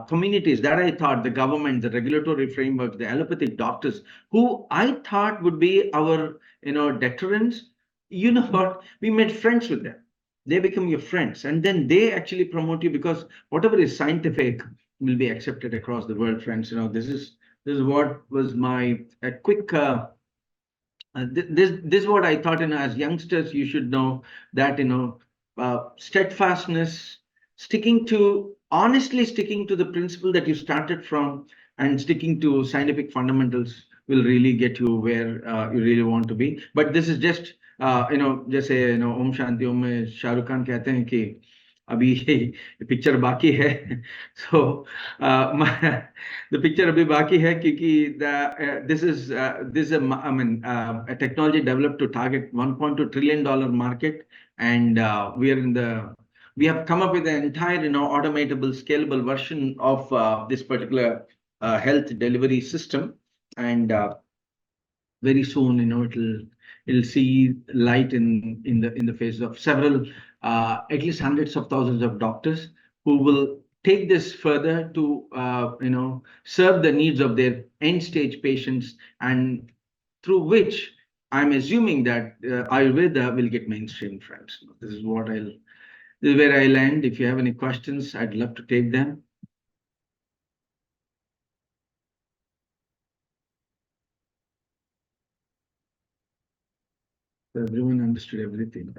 communities that I thought the government, the regulatory framework, the allopathic doctors, who I thought would be our, deterrents, what? We made friends with them. They become your friends, and then they actually promote you, because whatever is scientific will be accepted across the world, friends. This is what was my a quick. This is what I thought. As youngsters, you should know that steadfastness, honestly sticking to the principle that you started from, and sticking to scientific fundamentals will really get you where you really want to be. But this is just जैसे ओम शांति ओम में शाहरुख खान कहते हैं कि अभी picture बाकी है. So the picture अभी बाकी है, क्योंकि this is a technology developed to target $1.2 trillion market, and we have come up with an entire automatable, scalable version of this particular health delivery system. And very soon, it'll see light in the face of several, at least hundreds of thousands of doctors who will take this further to serve the needs of their end stage patients, and through which I'm assuming that Ayurveda will get mainstream, friends. This is where I land. If you have any questions, I'd love to take them. So everyone understood everything.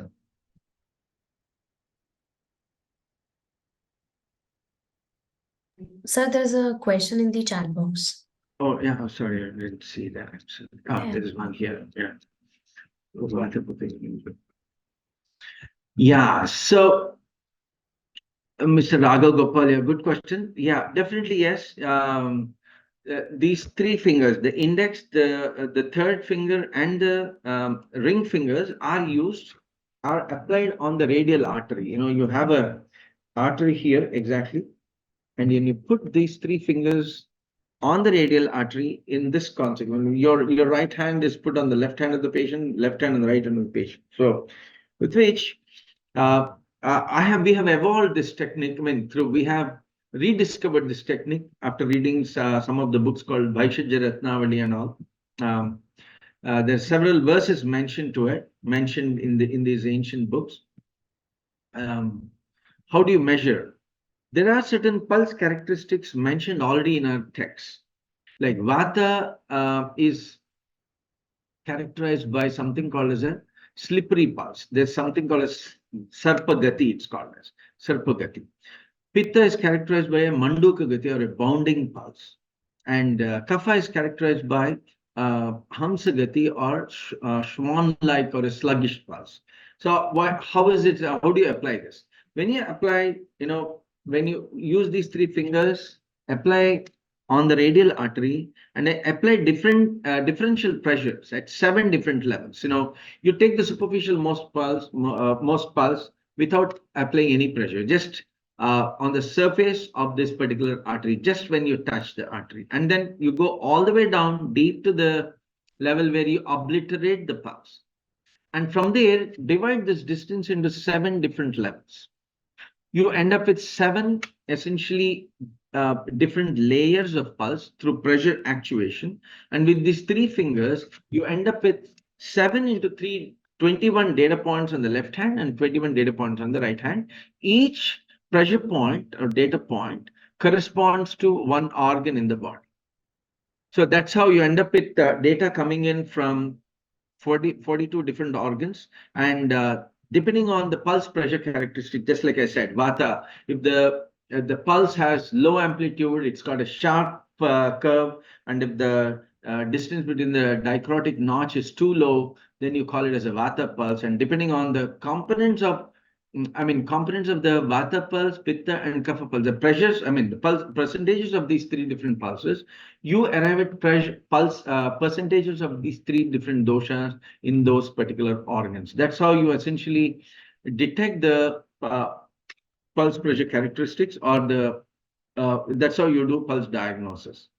Sir, there's a question in the chat box. Oh, yeah, oh, sorry, I didn't see that. There is one here. Yeah. Yeah, so Mr. Raghav Gopal, yeah, good question. Yeah, definitely yes. These three fingers, the index, the third finger, and the ring fingers are applied on the radial artery. You know, you have a artery here exactly, and then you put these three fingers on the radial artery in this consequence. Your right hand is put on the left hand of the patient, left hand on the right hand of the patient. So, with which uh, we have evolved this technique. I mean, we have rediscovered this technique after reading some of the books called Vaishajya Ratnavali and all. Um, there's several verses mentioned in these ancient books. How do you measure? There are certain pulse characteristics mentioned already in our text. Like Vata is characterized by something called as a slippery pulse. There's something called as Sarpagati, it's called as Sarpagati. Pitta is characterized by a Manduka Gati or a bounding pulse. And Kapha is characterized by Hamsa Gati or Swan-like or a sluggish pulse. So how is it, how do you apply this? When you apply, when you use these three fingers, apply on the radial artery and apply differential pressures at 7 different levels. You take the superficial most pulse without applying any pressure, just on the surface of this particular artery, just when you touch the artery. And then you go all the way down deep to the level where you obliterate the pulse. And from there, divide this distance into 7 different levels. You end up with 7 essentially different layers of pulse through pressure actuation. And with these 3 fingers, you end up with 7 into 3, 21 data points on the left hand and 21 data points on the right hand. Each pressure point or data point corresponds to one organ in the body. So that's how you end up with data coming in from 42 different organs. And depending on the pulse pressure characteristic, just like I said, Vata, if the pulse has low amplitude, it's got a sharp curve. And if the distance between the dicrotic notch is too low, then you call it as a Vata pulse. And depending on the components of the Vata pulse, Pitta, and Kapha pulse, the pressures, the pulse percentages of these 3 different pulses, you arrive at pulse percentages of these 3 different doshas in those particular organs. That's how you essentially detect the pulse pressure characteristics, or that's how you do pulse diagnosis.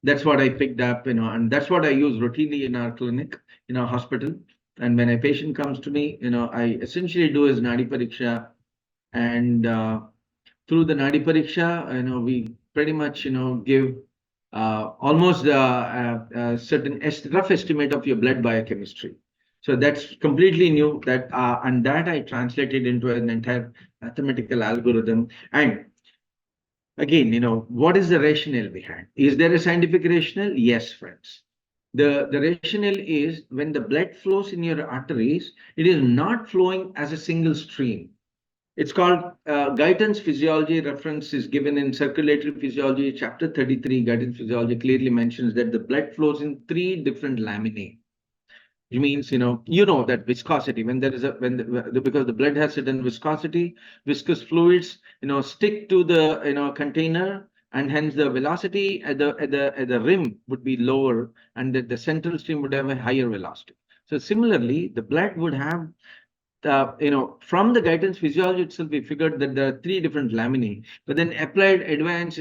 That's what I picked up, and that's what I use routinely in our clinic, in our hospital. And when a patient comes to me, I essentially do his Nadi Pariksha, and through the Nadi Pariksha, we pretty much, give almost a certain rough estimate of your blood biochemistry. So that's completely new. And that I translated into an entire mathematical algorithm. And again, what is the rationale behind? Is there a scientific rationale? Yes, friends. The rationale is when the blood flows in your arteries, it is not flowing as a single stream. It's called Guyton's physiology. Reference is given in circulatory physiology, chapter 33. Guyton's physiology clearly mentions that the blood flows in 3 different laminae. It means, that viscosity, when there is because the blood has certain viscosity, viscous fluids, stick to the, container, and hence the velocity at the rim would be lower, and the central stream would have a higher velocity. So similarly, the blood would have, from the Guyton's physiology itself, we figured that there are 3 different laminae, but then applied advanced,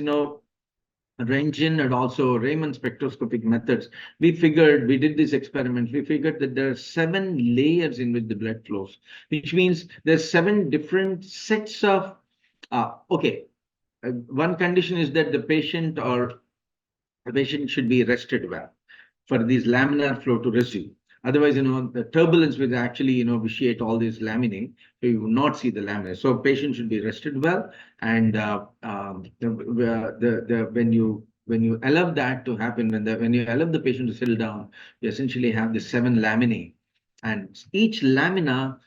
Röntgen and also Raman spectroscopic methods, we did these experiments, we figured that there are 7 layers in which the blood flows, which means there's 7 different sets of, one condition is that the patient should be rested well for these laminar flow to resume. Otherwise, the turbulence will actually, vitiate all these laminae, so you will not see the lamina. So patient should be rested well, and when you allow that to happen, when you allow the patient to settle down, you essentially have the 7 laminae, and each lamina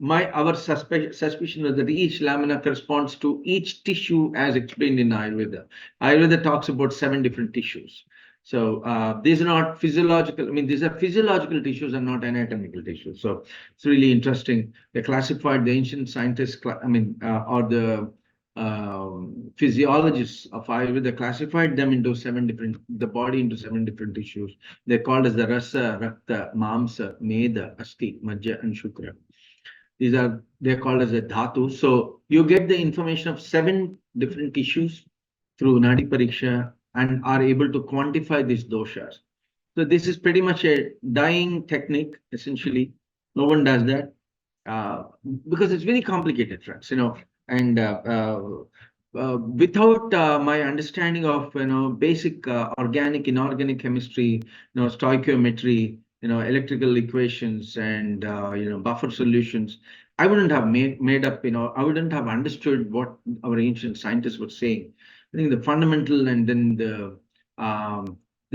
our suspicion was that each lamina corresponds to each tissue as explained in Ayurveda. Ayurveda talks about 7 different tissues. So these are not physiological. I mean, these are physiological tissues and not anatomical tissues. So it's really interesting. They classified the ancient scientists. Or the physiologists of Ayurveda classified them into the body into 7 different tissues. They're called as the rasa, rakta, mamsa, meda, asti, majja, and shukra. They're called as a dhatu. So you get the information of 7 different tissues through Nadi Pariksha and are able to quantify these doshas. So this is pretty much a dying technique, essentially. No one does that uh, because it's very complicated, friends. And without my understanding of basic organic, inorganic chemistry, stoichiometry, electrical equations, and buffer solutions, I wouldn't have made up. I wouldn't have understood what our ancient scientists were saying. I think the fundamental and then the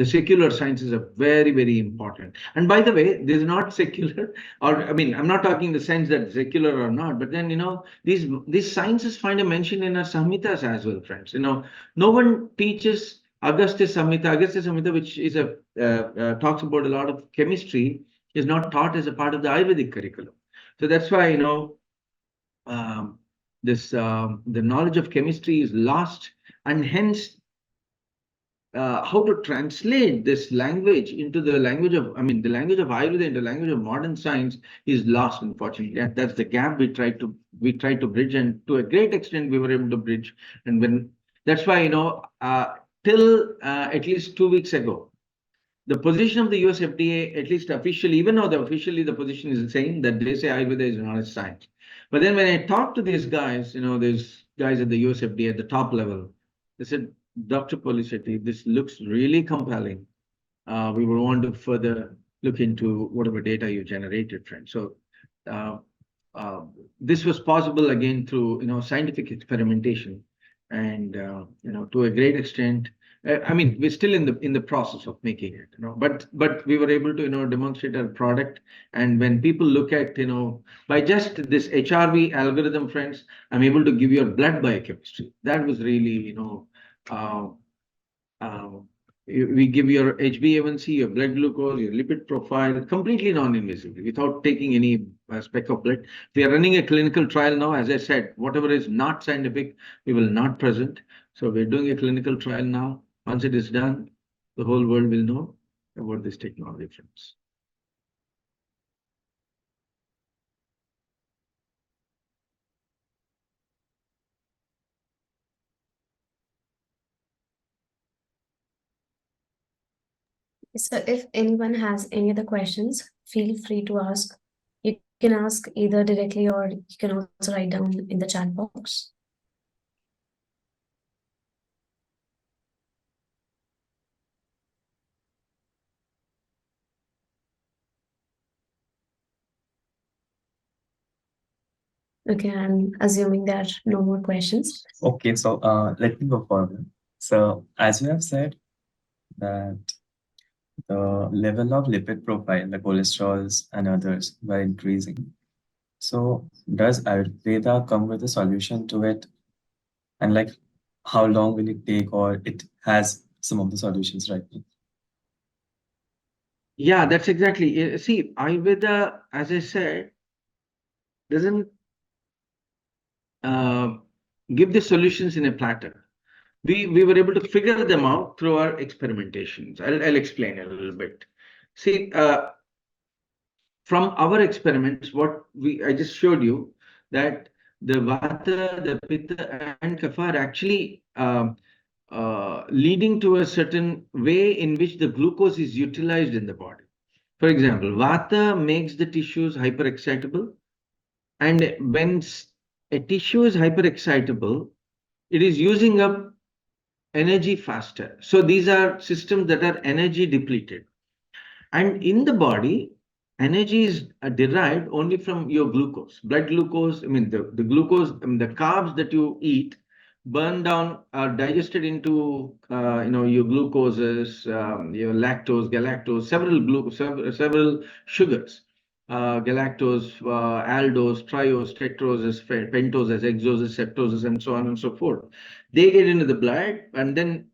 secular sciences are very, very important. And by the way, this is not secular, or I mean, I'm not talking in the sense that secular or not, but then these sciences find a mention in our Samhitas as well, friends. No one teaches Agastya Samhita. Agastya Samhita, which is talks about a lot of chemistry, is not taught as a part of the Ayurvedic curriculum. So that's why this the knowledge of chemistry is lost, and hence how to translate this language into the language of, I mean, the language of Ayurveda into the language of modern science is lost, unfortunately. And that's the gap we tried to bridge, and to a great extent we were able to bridge. And when that's why till at least 2 weeks ago, the position of the US FDA, at least officially, even though officially the position is the same, that they say Ayurveda is not a science. But then when I talk to these guys, these guys at the US FDA at the top level, they said, Dr. Polisetty, this looks really compelling. We will want to further look into whatever data you generated, friend. So uh, this was possible again through scientific experimentation, and to a great extent. I mean, we're still in the process of making it, but we were able to demonstrate our product. And when people look at by just this HRV algorithm, friends, I'm able to give your blood biochemistry. That was really uh, uh, we give your HbA1c, your blood glucose, your lipid profile, completely non-invasively, without taking any speck of blood. We are running a clinical trial now. As I said, whatever is not scientific, we will not present. So we're doing a clinical trial now. Once it is done, the whole world will know about this technology, friends. So if anyone has any other questions, feel free to ask. You can ask either directly or you can also write down in the chat box. Okay, I'm assuming there are no more questions. Okay, so let me go forward. So as you have said that the level of lipid profile, the cholesterols and others were increasing. So does Ayurveda come with a solution to it? And like how long will it take, or it has some of the solutions right now? Yeah, that's exactly. See, Ayurveda, as I said, doesn't uh, give the solutions in a platter. We were able to figure them out through our experimentations. I'll explain a little bit. See, from our experiments, what I just showed you, that the vata, the pitta, and kapha are actually leading to a certain way in which the glucose is utilized in the body. For example, vata makes the tissues hyperexcitable, and when a tissue is hyperexcitable, it is using up energy faster. So these are systems that are energy depleted. And in the body, energy is derived only from your glucose, blood glucose. I mean, the glucose, I mean, the carbs that you eat burn down are digested into your glucoses, your lactose, galactose, several sugars. galactose, aldose, triose, tetroses, pentoses, hexoses, septoses, and so on and so forth. They get into the blood, and then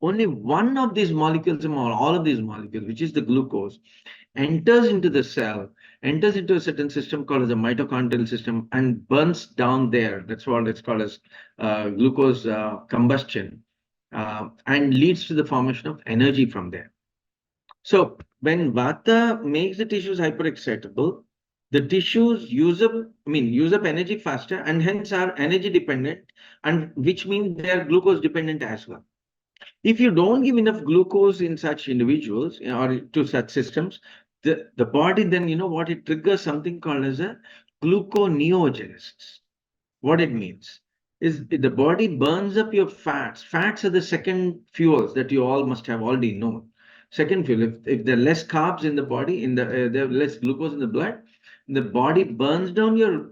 only one of these molecules, among all of these molecules, which is the glucose, enters into the cell, enters into a certain system called as the mitochondrial system, and burns down there. That's what it's called as glucose combustion, and leads to the formation of energy from there. So when Vata makes the tissues hyperexcitable, the tissues use up energy faster, and hence are energy dependent, and which means they are glucose dependent as well. If you don't give enough glucose in such individuals, or to such systems, the body then, what, it triggers something called as a gluconeogenesis. What it means is the body burns up your fats. Fats are the second fuels that you all must have already known. Second fuel, if there are less carbs in the body, there are less glucose in the blood, the body burns down your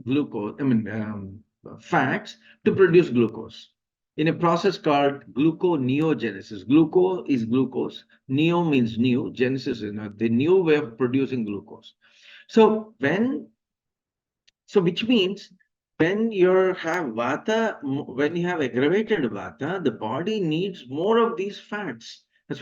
glucose, fats, to produce glucose in a process called gluconeogenesis. Gluco is glucose. Neo means new. Genesis is the new way of producing glucose. So which means when you have vata, when you have aggravated vata, the body needs more of these fats. That's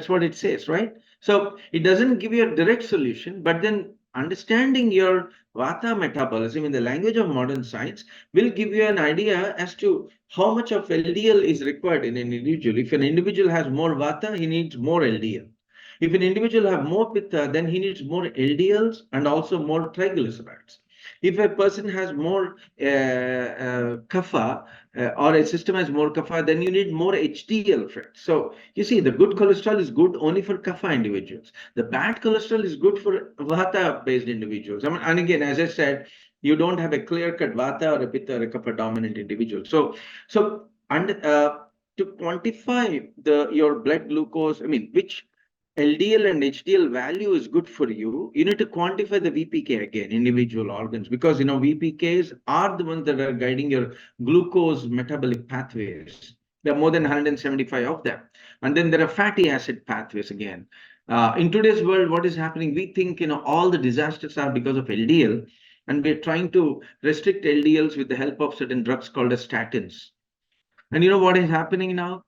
what it says, right? So it doesn't give you a direct solution, but then understanding your vata metabolism in the language of modern science will give you an idea as to how much of LDL is required in an individual. If an individual has more vata, he needs more LDL. If an individual have more pitta, then he needs more LDLs and also more triglycerides. If a person has more kapha, or a system has more kapha, then you need more HDL, friends. So you see, the good cholesterol is good only for kapha individuals. The bad cholesterol is good for vata-based individuals. And again, as I said, you don't have a clear-cut vata or a pitta or a kapha dominant individual. To quantify your blood glucose, which LDL and HDL value is good for you, you need to quantify the VPK again, individual organs, because VPKs are the ones that are guiding your glucose metabolic pathways. There are more than 175 of them. And then there are fatty acid pathways again. In today's world, what is happening? We think all the disasters are because of LDL, and we're trying to restrict LDLs with the help of certain drugs called as statins. And what is happening now?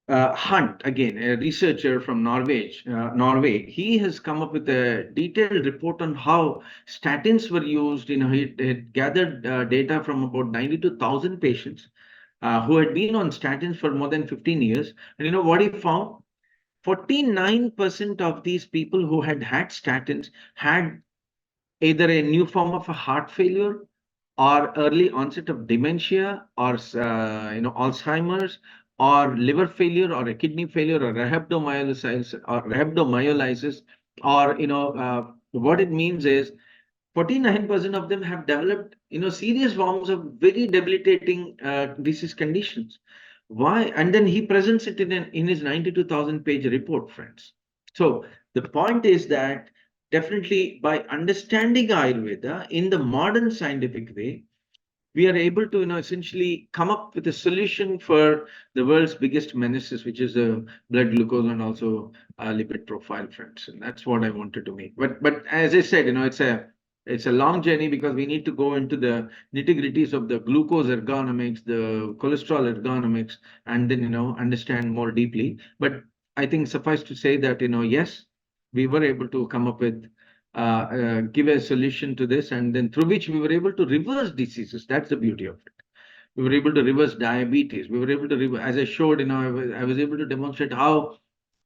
Hunt, again, a researcher from Norway, he has come up with a detailed report on how statins were used. He had gathered data from about 92,000 patients who had been on statins for more than 15 years. And what he found? 49% of these people who had statins had either a new form of a heart failure, or early onset of dementia, or Alzheimer's, or liver failure, or a kidney failure, or rhabdomyolysis, or what it means is 49% of them have developed serious forms of very debilitating disease conditions. Why? And then he presents it in his 92,000 page report, friends. So the point is that definitely by understanding Ayurveda in the modern scientific way, we are able to essentially come up with a solution for the world's biggest menaces, which is the blood glucose and also lipid profile, friends. And that's what I wanted to make. But as I said, it's a long journey, because we need to go into the nitty-gritties of the glucose ergonomics, the cholesterol ergonomics, and then understand more deeply. But I think suffice to say that yes, we were able to come up with give a solution to this, and then through which we were able to reverse diseases. That's the beauty of it. We were able to reverse diabetes. We were able to as I showed, I was able to demonstrate how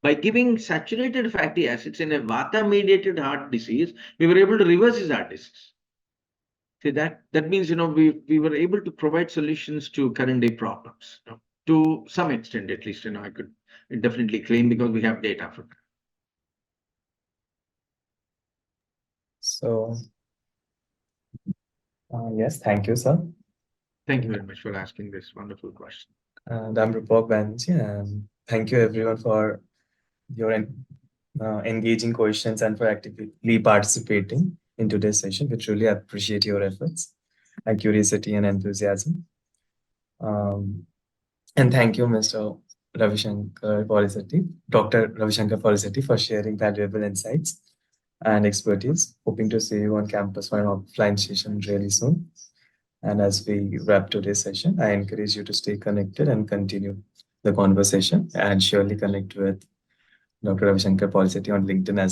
by giving saturated fatty acids in a vata-mediated heart disease, we were able to reverse his heart disease. See, that means we were able to provide solutions to current day problems, to some extent, at least. I could definitely claim, because we have data for that. So, yes, thank you, sir. Thank you very much for asking this wonderful question. And I'm Rupok Banerjee, and thank you everyone for your engaging questions and for actively participating in today's session. We truly appreciate your efforts and curiosity and enthusiasm. And thank you, Mr. Ravi Shankar Polisetty, Dr. Ravi Shankar Polisetty, for sharing valuable insights and expertise. Hoping to see you on campus for an offline session really soon. And as we wrap today's session, I encourage you to stay connected and continue the conversation, and surely connect with Dr. Ravi Shankar Polisetty on LinkedIn as